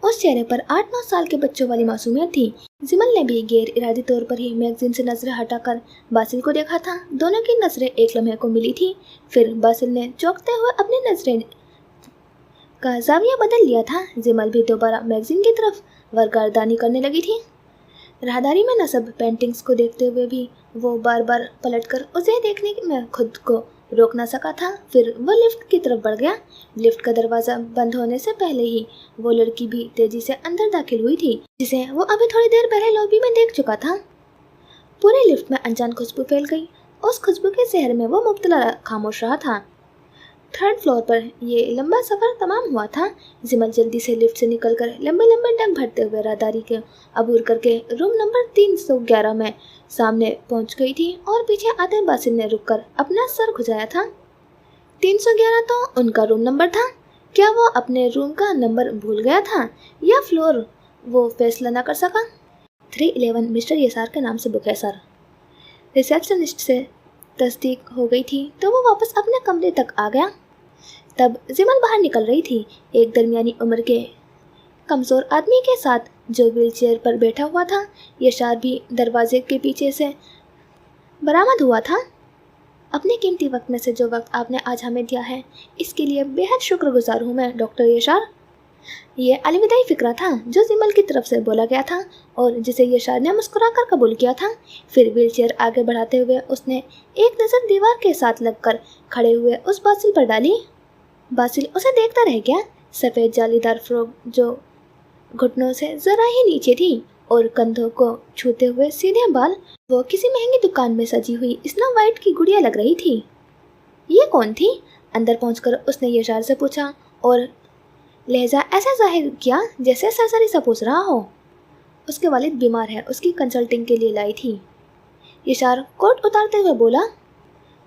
उस चेहरे पर 8-9 साल के बच्चों वाली मासूमियत थी। जिमल ने भी गैर इरादी तौर पर ही मैगजीन से नजरें हटाकर बासिल को देखा था। दोनों की नजरें एक लम्हे को मिली थी। फिर बासिल ने चौंकते हुए अपनी नजरें का जाविया बदल लिया था। जिमल भी दोबारा मैगजीन की तरफ वरगर्दानी करने लगी थी। राहदारी में नसब पेंटिंग्स को देखते हुए भी वो बार बार पलटकर उसे देखने में खुद को रोक न सका था। फिर वो लिफ्ट की तरफ बढ़ गया। लिफ्ट का दरवाज़ा बंद होने से पहले ही वो लड़की भी तेजी से अंदर दाखिल हुई थी, जिसे वो अभी थोड़ी देर पहले लॉबी में देख चुका था। पूरे लिफ्ट में अनजान खुशबू फैल गई। उस खुशबू के शहर में वो मुब्तला खामोश रहा था। 3rd फ्लोर पर ये लंबा सफ़र तमाम हुआ था। जिमल जल्दी से लिफ्ट से निकलकर लंबे लंबे डंक भरते हुए राहदारी के अबूर करके रूम नंबर 311 में सामने पहुंच गई थी और पीछे आते बासिल ने रुककर अपना सर खुजाया था। 311 तो उनका रूम नंबर था। क्या वो अपने रूम का नंबर भूल गया था या फ्लोर वो फैसला न कर सका? 311 मिस्टर यसार के नाम से बुक है सर। रिसेप्शनिस्ट से तस्दीक हो गई थी तो वो वापस अपने कमरे तक आ गया। तब जिमल बाहर निकल रही थी, एक दरमियानी उम्र के कमज़ोर आदमी के साथ जो व्हील चेयर पर बैठा हुआ था। यशार भी दरवाजे के पीछे से बरामद हुआ था। अपने कीमती वक्त में से जो वक्त आपने आज हमें दिया है, इसके लिए बेहद शुक्रगुजार हूँ मैं डॉक्टर यशार। ये अलविदाई फिक्रा था जो जिमल की तरफ से बोला गया था और जिसे यशार ने मुस्कुराकर कबूल किया था। फिर व्हीलचेयर आगे बढ़ाते हुए उसने एक नज़र दीवार के साथ लगकर खड़े हुए उस बासिल पर डाली। बासिल उसे देखता रह गया। सफ़ेद जालीदार फ्रॉक जो घुटनों से ज़रा ही नीचे थी और कंधों को छूते हुए सीधे बाल, वो किसी महंगी दुकान में सजी हुई स्नो वाइट की गुड़िया लग रही थी। ये कौन थी? अंदर पहुंचकर उसने यशार से पूछा और लहजा ऐसा जाहिर किया जैसे सरसरी सा पूछ रहा हो। उसके वालिद बीमार है, उसकी कंसल्टिंग के लिए लाई थी। यशार कोट उतारते हुए बोला,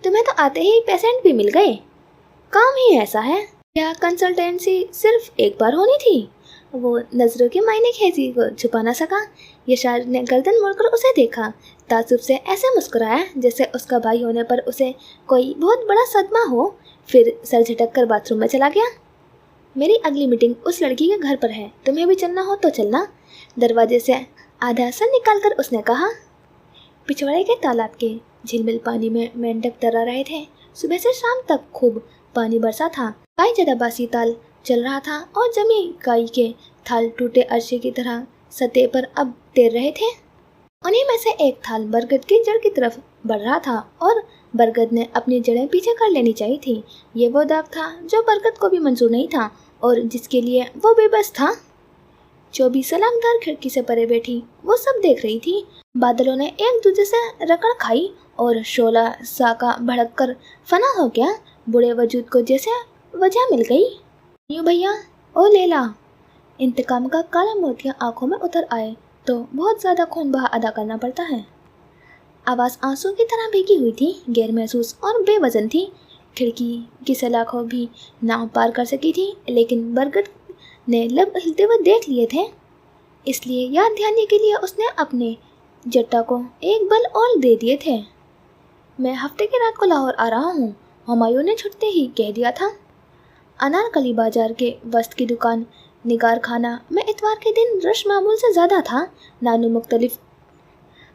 तुम्हें तो आते ही पेशेंट भी मिल गए, काम ही ऐसा है। क्या कंसल्टेंसी सिर्फ एक बार होनी थी? वो नज़रों के मायने खेजी को छुपा न सका। यशार ने गर्दन मोड़कर उसे देखा, ताज्जुब से ऐसे मुस्कुराया जैसे उसका भाई होने पर उसे कोई बहुत बड़ा सदमा हो। फिर सर झटक कर बाथरूम में चला गया। मेरी अगली मीटिंग उस लड़की के घर पर है, तुम्हें भी चलना हो तो चलना। दरवाजे से आधा सर निकालकर उसने कहा। पिछवाड़े के तालाब के झिलमिल पानी में मेंढक तैरा रहे थे। सुबह से शाम तक खूब पानी बरसा था। काई ज़्यादा बासी ताल चल रहा था और जमी काई के थाल टूटे अरशे की तरह सतह पर अब तैर रहे थे। उन्हीं में से एक थाल बरगद की जड़ की तरफ बढ़ रहा था और बरगद ने अपनी जड़ें पीछे कर लेनी चाहिए थी। ये वो दाग था जो बरगद को भी मंजूर नहीं था और जिसके लिए वो बेबस था। चौबी सलामदार खिड़की से परे बैठी वो सब देख रही थी। बादलों ने एक दूसरे से रगड़ खाई और शोला साका भड़क कर फना हो गया। बूढ़े वजूद को जैसे वजह मिल गई। यूँ भैया, ओ लैला। इंतकाम का काला मोतियाँ आंखों में उतर आए तो बहुत ज़्यादा खून बहा अदा करना पड़ता है। आवाज़ आंसू की तरह भीगी हुई थी, गैर महसूस और बेवजन थी। खिड़की की सलाखों भी नाव पार कर सकी थी, लेकिन बरगद ने लब हिलते हुए देख लिए थे, इसलिए याद दिलाने के लिए उसने अपने जट्टा को एक बल और दे दिए थे। मैं हफ्ते की रात को लाहौर आ रहा हूँ, हुमायूं ने छुटते ही कह दिया था। अनारकली बाजार के वस्त की दुकान निगार खाना में इतवार के दिन रश मामूल से ज़्यादा था। नानू मुख्तलिफ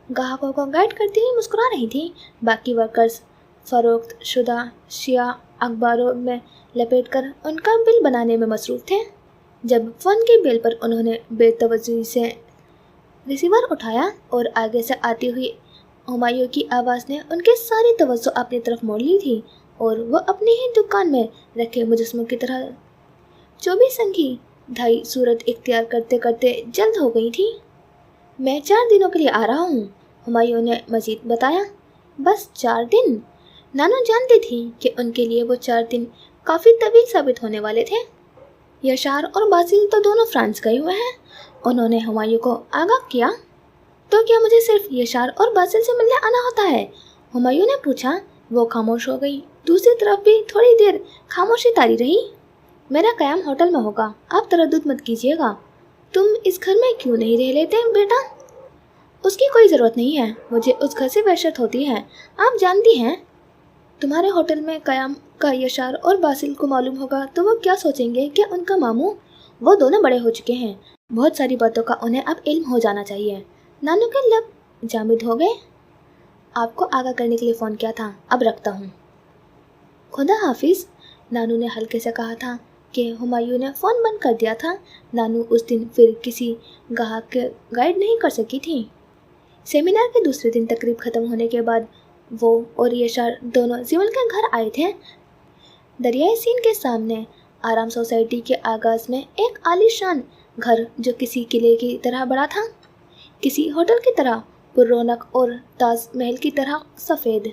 ग्राहकों को गाइड करती हुई मुस्कुरा रही थी। बाकी वर्कर्स फरोख्त शुदा शिया अखबारों में लपेटकर उनका बिल बनाने में मसरूफ़ थे। जब फ़ोन की बेल पर उन्होंने बेतवज्जोही से रिसीवर उठाया और आगे से आती हुई हुमायूं की आवाज़ ने उनकी सारी तवज्जो अपनी तरफ मोड़ ली थी और वह अपनी ही दुकान में रखे मुजस्मों की तरह 24 संगी ढाई सूरत इख्तियार करते करते जल्द हो गई थी। मैं 4 दिनों के लिए आ रहा हूँ, हुमायूं ने मजीद बताया। बस 4 दिन? नानू जानती थी कि उनके लिए वो 4 दिन काफ़ी तवील साबित होने वाले थे। यशार और बासिल तो दोनों फ्रांस गए हुए हैं, उन्होंने हुमायूं को आगाह किया। तो क्या मुझे सिर्फ यशार और बासिल से मिलने आना होता है? हुमायूं ने पूछा। वो खामोश हो गई। दूसरी तरफ भी थोड़ी देर खामोशी तारी रही। मेरा क़याम होटल में होगा, आप तरद्दुद मत कीजिएगा। तुम इस घर में क्यों नहीं रह लेते बेटा? उसकी कोई ज़रूरत नहीं है, मुझे उस घर से वहशत होती है, आप जानती हैं। तुम्हारे होटल में कयाम का यशार और बासिल को मालूम होगा तो वो क्या सोचेंगे कि उनका मामू, वो दोनों बड़े हो चुके हैं। बहुत सारी बातों का उन्हें अब इल्म हो जाना चाहिए। नानू के लब जामिद हो गए। आपको आगाह करने के लिए फ़ोन किया था, अब रखता हूँ। खुदा हाफिज़, नानू ने हल्के से कहा था कि हुमायूं ने फ़ोन बंद कर दिया था। नानू उस दिन फिर किसी गाहक के गाइड नहीं कर सकी थी। सेमिनार के दूसरे दिन तकरीब ख़त्म होने के बाद वो और यशार दोनों जिमल के घर आए थे। दरियाई सीन के सामने आराम सोसाइटी के आगाज में एक आलीशान घर जो किसी किले की तरह बड़ा था, किसी होटल की तरह पुररौनक और ताज महल की तरह सफ़ेद।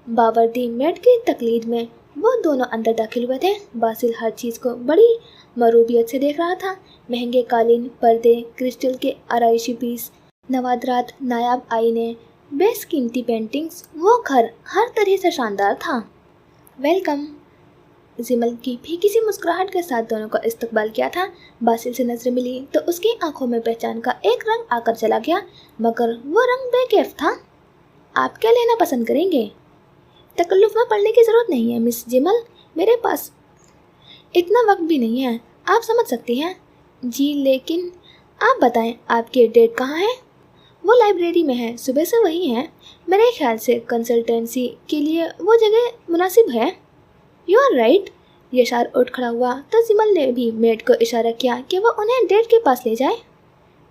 बावर्दी मेड की तकलीद में वो दोनों अंदर दाखिल हुए थे। बासिल हर चीज़ को बड़ी मरूबियत से देख रहा था। महंगे कालीन, पर्दे, क्रिस्टल के आराइशी पीस, नवादरात, नायाब आईने, बेशकीमती पेंटिंग्स, वो घर हर तरह से शानदार था। वेलकम, जिमल की फीकी सी मुस्कुराहट के साथ दोनों का इस्तकबाल किया था। बासिल से नजरें मिली तो उसकी आंखों में पहचान का एक रंग आकर चला गया, मगर वो रंग बेकैफ था। आप क्या लेना पसंद करेंगे? तकल्लुफ़ में पढ़ने की ज़रूरत नहीं है मिस जिमल, मेरे पास इतना वक्त भी नहीं है, आप समझ सकती हैं। जी, लेकिन आप बताएं आपके डेट कहाँ है? वो लाइब्रेरी में है, सुबह से वही हैं। मेरे ख्याल से कंसल्टेंसी के लिए वो जगह मुनासिब है। You are right. यशार उठ खड़ा हुआ तो जिमल ने भी मेड को इशारा किया कि वो उन्हें डेट के पास ले जाए।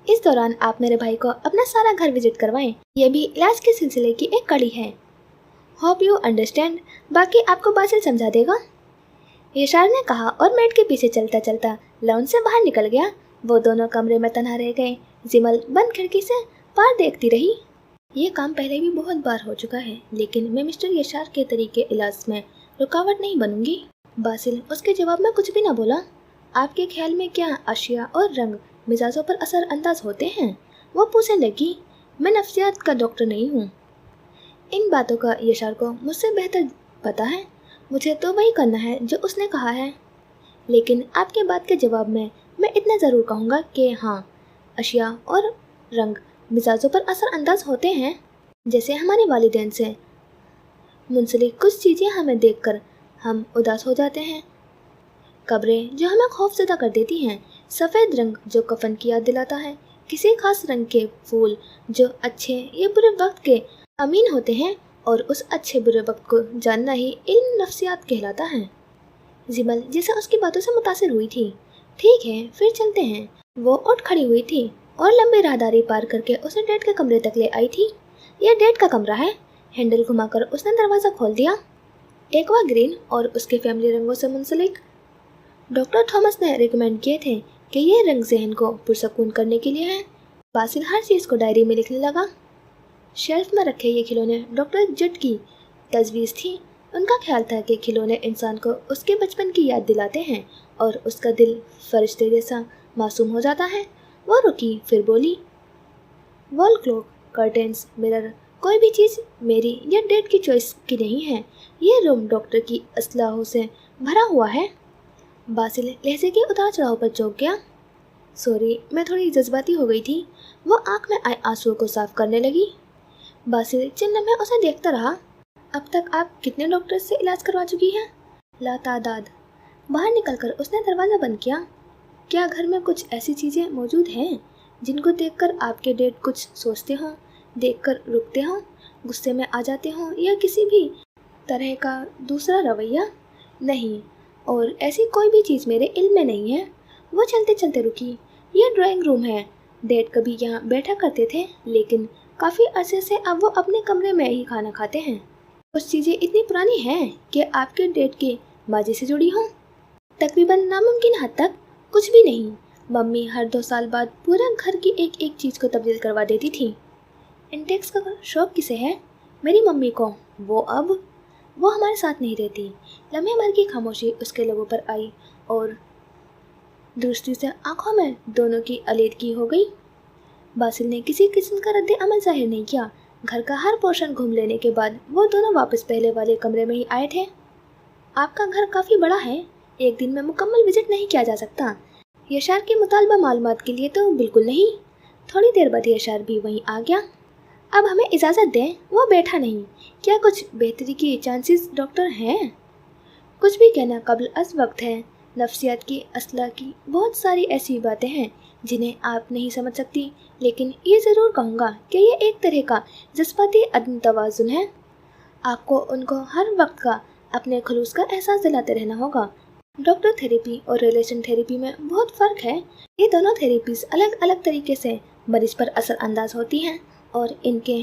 इस दौरान आप मेरे भाई को अपना सारा घर विजिट करवाएं, यह भी इलाज के सिलसिले की एक कड़ी है। होप यू अंडरस्टैंड, बाकी आपको बासिल समझा देगा, यशार ने कहा और मेड के पीछे चलता चलता लाउंज से बाहर निकल गया। वो दोनों कमरे में तन्हा रह गए। जिमल बंद खिड़की से पार देखती रही। ये काम पहले भी बहुत बार हो चुका है, लेकिन मैं मिस्टर यशार के तरीके इलाज में रुकावट नहीं बनूंगी। बासिल उसके जवाब में कुछ भी न बोला। आपके ख्याल में क्या अशिया और रंग मिजाजों पर असर अंदाज होते हैं? वो पूछने लगी। मैं नफ्सियात का डॉक्टर नहीं हूँ। इन बातों का यशार को मुझसे बेहतर पता है। मुझे तो वही करना है जो उसने कहा है। लेकिन आपके बात के जवाब में मैं इतना ज़रूर कहूँगा कि हाँ, अशिया और रंग मिजाजों पर असर अंदाज होते हैं। जैसे हमारे वालिदैन से मुंसलिक कुछ चीज़ें हमें देखकर हम उदास हो जाते हैं, कब्रें जो हमें खौफज़दा कर देती हैं, सफ़ेद रंग जो कफन की याद दिलाता है, किसी खास रंग के फूल जो अच्छे या बुरे वक्त के अमीन होते हैं, और उस अच्छे बुरे वक्त को जानना ही इल्म नफ्सियात कहलाता है। जिमल जैसे उसकी बातों से मुतासिर हुई थी। ठीक है, फिर चलते हैं। वो उठ खड़ी हुई थी और लंबी राहदारी पार करके उसे डेट के कमरे तक ले आई थी। यह डेट का कमरा है। हैंडल घुमाकर उसने दरवाज़ा खोल दिया। एक्वा ग्रीन और उसके फैमिली रंगों से मुंसलिक डॉक्टर थॉमस ने रिकमेंड किए थे कि ये रंग जहन को पुरसकून करने के लिए है। बासिल हर चीज़ को डायरी में लिखने लगा। शेल्फ में रखे ये खिलौने डॉक्टर जट की तजवीज़ थी। उनका ख्याल था कि खिलौने इंसान को उसके बचपन की याद दिलाते हैं और उसका दिल फरिश्ते जैसा मासूम हो जाता है। वो रुकी, फिर बोली, वॉल क्लॉक, कर्टेंस, मिरर, कोई भी चीज़ मेरी या डेट की चॉइस की नहीं है। ये रूम डॉक्टर की असलाहों से भरा हुआ है। बासिल लहजे के उतार चढ़ाव पर चौंक गया। सॉरी, मैं थोड़ी जज्बाती हो गई थी। वो आँख में आए आंसुओं को साफ करने लगी। बासिल चंद लम्हे उसे देखता रहा। अब तक आप कितने डॉक्टर से इलाज करवा चुकी हैं? लातादाद। बाहर निकलकर उसने दरवाज़ा बंद किया। क्या घर में कुछ ऐसी चीज़ें मौजूद हैं जिनको देखकर आपके डेट कुछ सोचते हों, देखकर रुकते हों, गुस्से में आ जाते हों, या किसी भी तरह का दूसरा रवैया? नहीं, और ऐसी कोई भी चीज़ मेरे इल्म में नहीं है। वो चलते चलते रुकी। यह ड्राइंग रूम है। डेट कभी यहाँ बैठा करते थे, लेकिन काफ़ी अरसे से अब वो अपने कमरे में ही खाना खाते हैं। कुछ चीज़ें इतनी पुरानी हैं कि आपके डेट के माजी से जुड़ी हों। तकरीबन नामुमकिन हद तक कुछ भी नहीं। मम्मी हर 2 साल बाद पूरे घर की एक एक चीज़ को तब्दील करवा देती थी। इंटेक्स का शौक किसे है? मेरी मम्मी को। वो हमारे साथ नहीं रहती। लम्हे भर की खामोशी उसके लोगों पर आई और दृष्टि से आंखों में दोनों की अलीदगी हो गई। बासिल ने किसी किस्म का रद्द अमल जाहिर नहीं किया। घर का हर पोर्शन घूम लेने के बाद वो दोनों वापस पहले वाले कमरे में ही आए थे। आपका घर काफ़ी बड़ा है, एक दिन में मुकम्मल विजिट नहीं किया जा सकता। यशार के मुतालबा मालूमात के लिए तो बिल्कुल नहीं। थोड़ी देर बाद यशार भी वहीं आ गया। अब हमें इजाज़त दें, वो बैठा नहीं। क्या कुछ बेहतरी की चांसेस डॉक्टर हैं? कुछ भी कहना कब्ल अज़ वक्त है। नफ्सियात की असलाह की बहुत सारी ऐसी बातें हैं जिन्हें आप नहीं समझ सकती, लेकिन ये ज़रूर कहूँगा कि ये एक तरह का जज्बाती अदम तवाज़ुन है। आपको उनको हर वक्त का अपने खलूस का एहसास दिलाते रहना होगा। डॉक्टर थेरेपी और रिलेशन थेरेपी में बहुत फ़र्क है। ये दोनों थेरेपीज़ अलग अलग तरीके से मरीज़ पर असर अंदाज होती हैं और इनके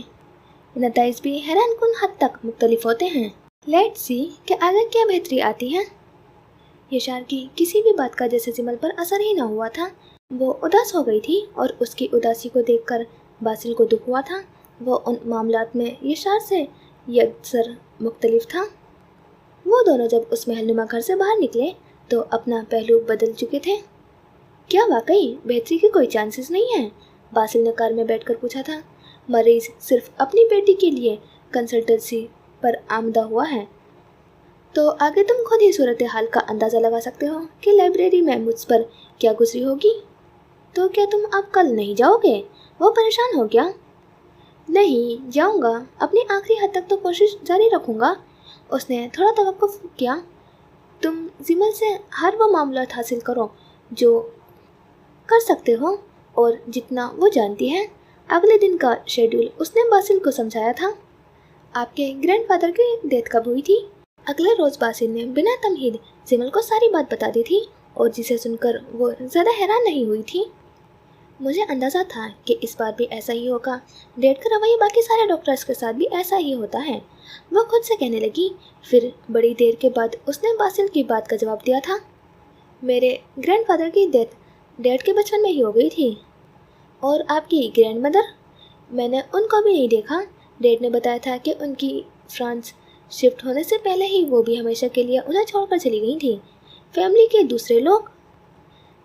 नताइज भी हैरानकुन हद तक मुख्तलिफ होते हैं। लेट्स सी कि आगे क्या बेहतरी आती है। यशार की किसी भी बात का जैसे जिमल पर असर ही ना हुआ था। वो उदास हो गई थी और उसकी उदासी को देखकर बासिल को दुख हुआ था। वो उन मामलात में यशार से यकसर मुख्तलिफ था। वो दोनों जब उस महलनुमा घर से बाहर निकले तो अपना पहलू बदल चुके थे। क्या वाकई बेहतरी की कोई चांसेस नहीं है? बासिल ने कार में बैठकर पूछा था। मरीज सिर्फ अपनी बेटी के लिए कंसल्टेंसी पर आमदा हुआ है, तो आगे तुम खुद ही सूरत हाल का अंदाज़ा लगा सकते हो कि लाइब्रेरी में मुझ पर क्या गुजरी होगी। तो क्या तुम अब कल नहीं जाओगे? वो परेशान हो गया। नहीं जाऊंगा, अपनी आखिरी हद तक तो कोशिश जारी रखूंगा। उसने थोड़ा तवक्कुफ किया। तुम जिमल से हर वो मामलात हासिल करो जो कर सकते हो और जितना वो जानती है। अगले दिन का शेड्यूल उसने बासिल को समझाया था। आपके ग्रैंडफादर की डेथ कब हुई थी? अगले रोज़ बासिल ने बिना तमहीद जिमल को सारी बात बता दी थी और जिसे सुनकर वो ज़्यादा हैरान नहीं हुई थी। मुझे अंदाज़ा था कि इस बार भी ऐसा ही होगा। डेड का रवैया बाकी सारे डॉक्टर्स के साथ भी ऐसा ही होता है, वो खुद से कहने लगी। फिर बड़ी देर के बाद उसने बासिल की बात का जवाब दिया था। मेरे ग्रैंडफादर की डेथ डैड के बचपन में ही हो गई थी। और आपकी ग्रैंड मदर? मैंने उनको भी नहीं देखा। डैड ने बताया था कि उनकी फ्रांस शिफ्ट होने से पहले ही वो भी हमेशा के लिए उन्हें छोड़कर चली गई थी। फैमिली के दूसरे लोग?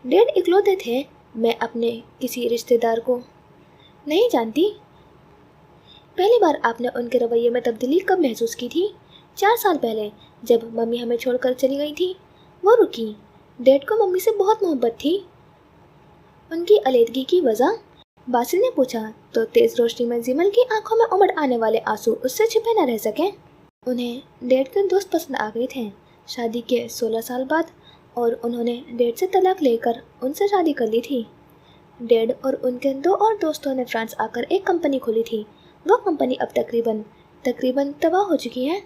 डैड इकलौते थे। मैं अपने किसी रिश्तेदार को नहीं जानती। पहली बार आपने उनके रवैये में तब्दीली कब महसूस की थी? 4 साल पहले, जब मम्मी हमें छोड़कर चली गई थी। वो रुकी। डैड को मम्मी से बहुत मोहब्बत थी। उनकी अलहदगी की वजह? बासिल ने पूछा तो तेज़ रोशनी में जिमल की आंखों में उमड़ आने वाले आंसू उससे छिपे न रह सके। उन्हें डैड के दोस्त पसंद आ गए थे शादी के 16 साल बाद, और उन्होंने डैड से तलाक लेकर उनसे शादी कर ली थी। डैड और उनके 2 और दोस्तों ने फ्रांस आकर एक कंपनी खोली थी। वो कंपनी अब तकरीबन तबाह हो चुकी है।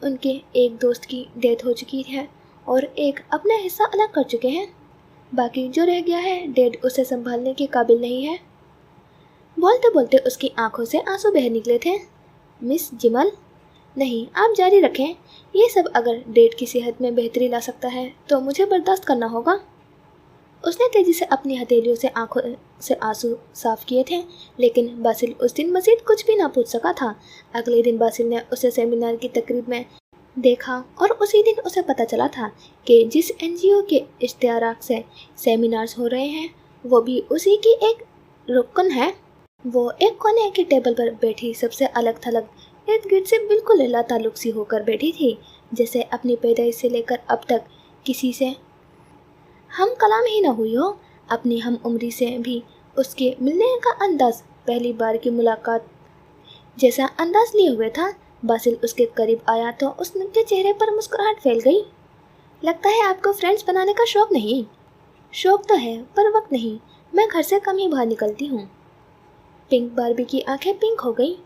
उनके एक दोस्त की डेथ हो चुकी है और एक अपना हिस्सा अलग कर चुके हैं। बाकी जो रह गया है, डैड उसे संभालने के काबिल नहीं है। बोलते बोलते उसकी आंखों से आंसू बह निकले थे। मिस जिमल, नहीं, आप जारी रखें। ये सब अगर डैड की सेहत में बेहतरी ला सकता है तो मुझे बर्दाश्त करना होगा। उसने तेज़ी से अपनी हथेलियों से आंखों से आंसू साफ किए थे, लेकिन बासिल उस दिन मज़ीद कुछ भी ना पूछ सका था। अगले दिन बासिल ने उसे सेमिनार की तकरीब में देखा और उसी दिन उसे पता चला था कि जिस NGO के इश्तिहारात से सेमिनार्स हो रहे हैं वो भी उसी की एक रुकन है। वो एक कोने के टेबल पर बैठी सबसे अलग थलग इर्द गिर्द से बिल्कुल लाताल्लुक सी होकर बैठी थी, जैसे अपनी पैदाइश से लेकर अब तक किसी से हम कलाम ही न हुई हो। अपनी हम उम्री से भी उसके मिलने का अंदाज पहली बार की मुलाकात जैसा अंदाज लिए हुए था। बासिल उसके करीब आया तो उसके चेहरे पर मुस्कुराहट फैल गई। लगता है आपको फ्रेंड्स बनाने का शौक नहीं। शौक तो है पर वक्त नहीं, मैं घर से कम ही बाहर निकलती हूँ। पिंक बार्बी की आंखें पिंक हो गई।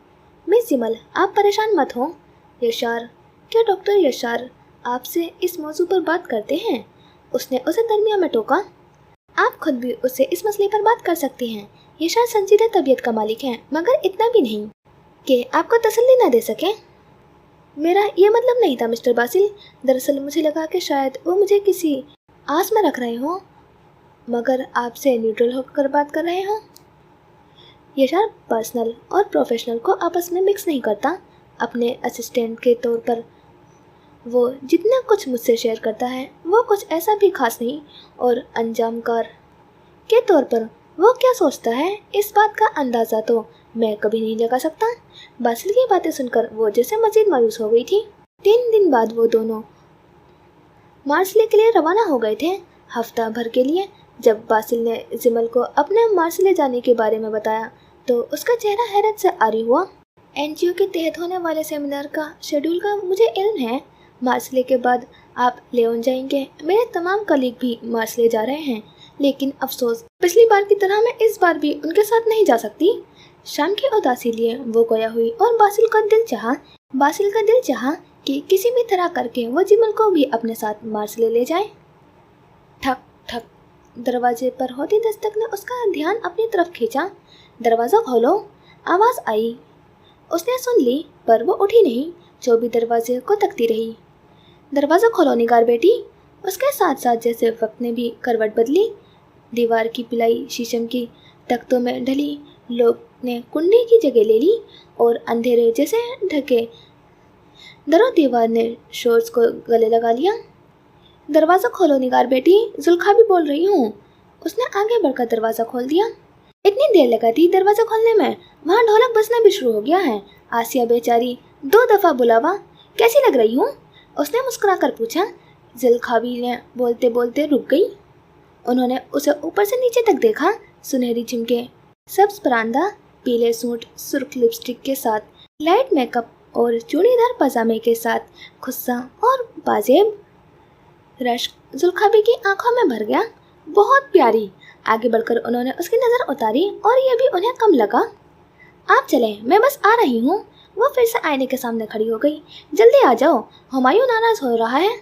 मिस जिमल, आप परेशान मत हो। यशार, क्या डॉक्टर यशार आपसे इस मौजू पर बात करते हैं? उसने उसे दरमियान में टोका। आप खुद भी उससे इस मसले पर बात कर सकती हैं। यशार संजीदा तबीयत का मालिक है, मगर इतना भी नहीं कि आपको तसल्ली ना दे सके। मेरा ये मतलब नहीं था मिस्टर बासिल। दरअसल मुझे लगा कि शायद वो मुझे किसी आस में रख रहे हों, मगर आपसे न्यूट्रल होकर बात कर रहे हों। यशार पर्सनल और प्रोफेशनल को आपस में मिक्स नहीं करता। अपने असिस्टेंट के तौर पर वो जितना कुछ मुझसे शेयर करता है वो कुछ ऐसा भी खास नहीं, और अंजामकार के तौर पर वो क्या सोचता है इस बात का अंदाज़ा तो मैं कभी नहीं लगा सकता। बासिल की बातें सुनकर वो जैसे मज़ीद मायूस हो गई थी। 3 दिन बाद वो दोनों मार्सिले के लिए रवाना हो गए थे, हफ्ता भर के लिए। जब बासिल ने जिमल को अपने मार्सिले जाने के बारे में बताया तो उसका चेहरा हैरत से आरी हुआ। एनजीओ के तहत होने वाले सेमिनार का शेड्यूल का मुझे इल्म है। मार्सले के बाद आप लेओन जाएंगे। मेरे तमाम कलीग भी मार्सले जा रहे हैं, लेकिन अफसोस पिछली बार की तरह मैं इस बार भी उनके साथ नहीं जा सकती। शाम की उदासी लिए वो गोया हुई और बासिल का दिल चाहा कि किसी भी तरह करके वो जिमल को भी अपने साथ मार्सले ले जाए। ठक ठक, दरवाजे पर होती दस्तक ने उसका ध्यान अपनी तरफ खींचा। दरवाज़ा खोलो, आवाज़ आई। उसने सुन ली, पर वो उठी नहीं, जो भी दरवाजे को तकती रही। दरवाज़ा खोलो निगार बेटी। उसके साथ साथ जैसे वक्त ने भी करवट बदली। दीवार की पिलाई शीशम की तख्तों में ढली। लोग ने कुंडी की जगह ले ली और अंधेरे जैसे ढके दरो दीवार ने शोर्स को गले लगा लिया। दरवाज़ा खोलो निगार बेटी, जुल्खा भी बोल रही हूँ। उसने आगे बढ़कर दरवाज़ा खोल दिया। इतनी देर लगा थी दरवाज़ा खोलने में, वहाँ ढोलक बजना भी शुरू हो गया है। आसिया बेचारी 2 दफ़ा बुलावा। कैसी लग रही हूँ? उसने मुस्कुरा कर पूछा। जुल्खाबी ने बोलते बोलते रुक गई। उन्होंने उसे ऊपर से नीचे तक देखा। सुनहरी झुमके, सब्ज परांदा, पीले सूट, सुर्ख लिपस्टिक के साथ, लाइट मेकअप और चूड़ीदार पजामे के साथ, खुस्सा और बाजेब। रश्क जुल्खाबी की आंखों में भर गया। बहुत प्यारी। आगे बढ़कर उन्होंने उसकी नज़र उतारी और यह भी उन्हें कम लगा। आप चलें, मैं बस आ रही हूँ। वो फिर से आईने के सामने खड़ी हो गई। जल्दी आ जाओ, हुमायूं नाराज हो रहा है।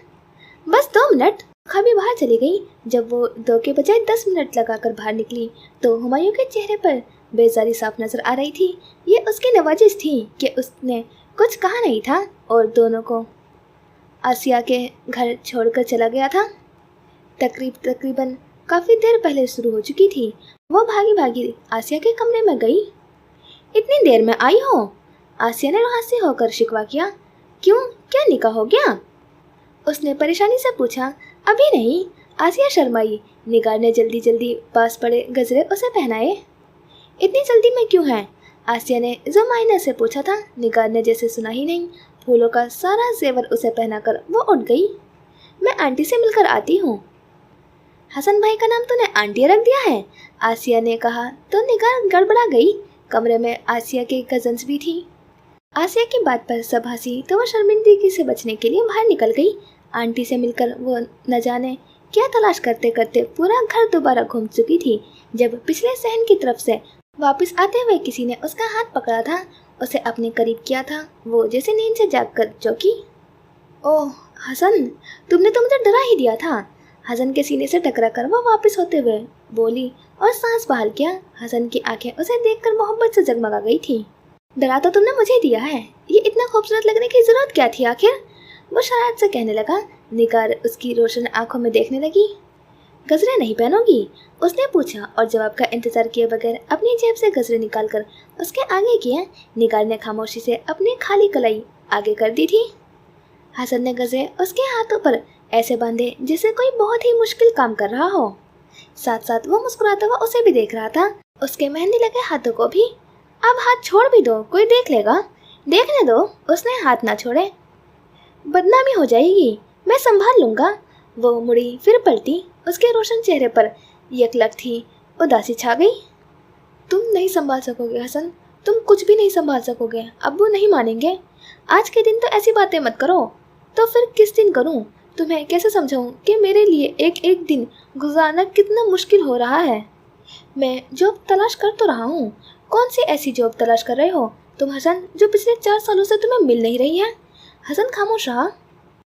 बस 2 मिनट। खाबी बाहर चली गई। जब वो 2 के बजाय 10 मिनट लगाकर बाहर निकली तो हुमायूं के चेहरे पर बेजारी साफ नजर आ रही थी। ये उसकी नवाजिश थी कि उसने कुछ कहा नहीं था और दोनों को आसिया के घर छोड़कर चला गया था। तकरीबन काफ़ी देर पहले शुरू हो चुकी थी। वो भागी भागी आसिया के कमरे में गई। इतनी देर में आई हो? आसिया ने रुहासी होकर शिकवा किया। क्यों, क्या निकाह हो गया? उसने परेशानी से पूछा। अभी नहीं। आसिया शर्माई। निगार ने जल्दी जल्दी पास पड़े गजरे उसे पहनाए। इतनी जल्दी में क्यों है? आसिया ने ज़माइना से पूछा था। निगार ने जैसे सुना ही नहीं। फूलों का सारा जेवर उसे पहनाकर वो उठ गई। मैं आंटी से मिलकर आती हूँ। हसन भाई का नाम तूने आंटी रख दिया है? आसिया ने कहा तो निगार गड़बड़ा गई। कमरे में आसिया के कजन्स भी थी। आसिया की बात पर सब हंसी तो वो शर्मिंदगी से बचने के लिए बाहर निकल गई। आंटी से मिलकर वो न जाने क्या तलाश करते करते पूरा घर दोबारा घूम चुकी थी। जब पिछले सहन की तरफ से वापस आते हुए किसी ने उसका हाथ पकड़ा था, उसे अपने करीब किया था, वो जैसे नींद से जागकर चौंकी। ओह हसन, तुमने तो मुझे डरा ही दिया था। हसन के सीने से टकरा कर वो वापस होते हुए बोली और सांस बहाल किया। हसन की आंखें उसे देखकर मोहब्बत से जगमगा गई थी। डरा तो तुमने मुझे दिया है, ये इतना खूबसूरत लगने की जरूरत क्या थी आखिर? वो शरारत से कहने लगा। निगार उसकी रोशन आंखों में देखने लगी। गजरे नहीं पहनोगी? उसने पूछा और जवाब का इंतजार किए बगैर अपनी जेब से गजरे निकालकर उसके आगे किए। निगार ने खामोशी से अपनी खाली कलाई आगे कर दी थी। हसन ने गजरे उसके हाथों पर ऐसे बांधे जैसे कोई बहुत ही मुश्किल काम कर रहा हो। साथ साथ वो मुस्कुराता हुआ उसे भी देख रहा था, उसके मेहंदी लगे हाथों को भी। अब हाथ छोड़ भी दो, कोई देख लेगा। देखने दो। उसने हाथ ना छोड़े। बदनामी हो जाएगी, मैं संभाल लूंगा। वो मुड़ी फिर पलटी। उसके रोशन चेहरे पर यकलक थी, उदासी छा गई। तुम नहीं संभाल सकोगे हसन, तुम कुछ भी नहीं संभाल सकोगे। अब्बू नहीं मानेंगे। आज के दिन तो ऐसी बातें मत करो। तो फिर किस दिन करूं? तुम्हें कैसे समझाऊं कि मेरे लिए एक एक दिन गुजारना कितना मुश्किल हो रहा है। मैं जॉब तलाश कर तो रहा हूँ। कौन सी ऐसी जॉब तलाश कर रहे हो तुम हसन, जो पिछले 4 सालों से तुम्हें मिल नहीं रही है? हसन खामोश रहा।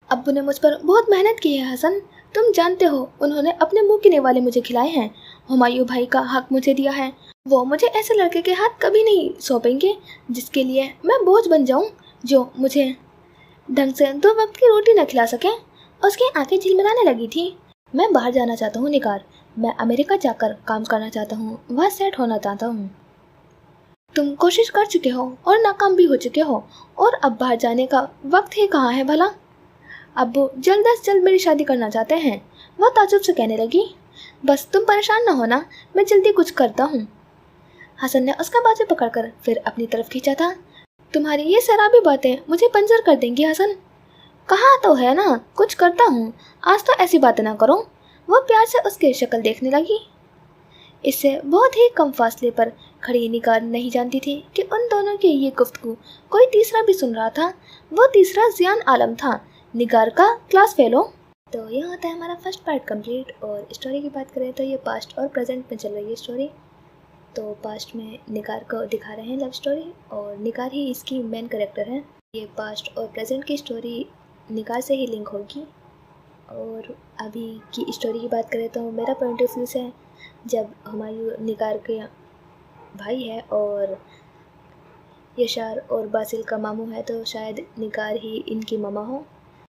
अब्बू ने मुझ पर बहुत मेहनत की है हसन, तुम जानते हो। उन्होंने अपने मुंह के निवाले मुझे खिलाए हैं। हुमायूं भाई का हक मुझे दिया है। वो मुझे ऐसे लड़के के हाथ कभी नहीं सौंपेंगे जिसके लिए मैं बोझ बन जाऊं, जो मुझे ढंग से 2 वक्त की रोटी न खिला सके। उसकी आंखें झिलमिलाने लगी थी। मैं बाहर जाना चाहता हूँ निगार। मैं अमेरिका जाकर काम करना चाहता हूँ, वहाँ सेट होना चाहता हूँ। तुम कोशिश कर चुके हो और नाकाम भी हो चुके हो, और अब बाहर जाने का वक्त ही कहाँ है भला? अब्बू जल्द से जल्द मेरी शादी करना चाहते हैं। वह ताजुब से कहने लगी। बस तुम परेशान न होना, मैं जल्दी कुछ करता हूँ। हसन ने उसका बाजू पकड़कर फिर अपनी तरफ खींचा था। तुम्हारी ये शराबी बातें मुझे पंजर कर देंगी हसन। कहा तो है ना कुछ करता हूँ, आज तो ऐसी बातें ना करो। वो प्यार से उसकी शक्ल देखने लगी। इससे बहुत ही कम फासले पर खड़ी निगार नहीं जानती थी कि उन दोनों की ये गुफ्तगू कोई तीसरा भी सुन रहा था। वो तीसरा ज़ियान आलम था, निगार का क्लास फेलो। तो ये होता है हमारा फर्स्ट पार्ट कंप्लीट। और स्टोरी की बात करें तो ये पास्ट और प्रेजेंट में चल रही है स्टोरी। तो पास्ट में निगार को दिखा रहे हैं लव स्टोरी, और निगार ही इसकी मेन कैरेक्टर है। ये पास्ट और प्रेजेंट की स्टोरी निगार से ही लिंक होगी। और अभी की स्टोरी की बात करें तो मेरा पॉइंट ऑफ व्यू से जब हुमायूं निगार के भाई है और यशार और बासिल का मामू है, तो शायद निगार ही इनकी ममा हो।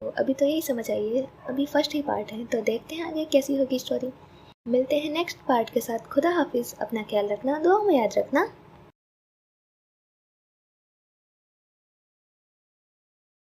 तो अभी तो यही समझ आइए, अभी फर्स्ट ही पार्ट है, तो देखते हैं आगे कैसी होगी स्टोरी। मिलते हैं नेक्स्ट पार्ट के साथ। खुदा हाफिज़, अपना ख्याल रखना, दुआ में याद रखना।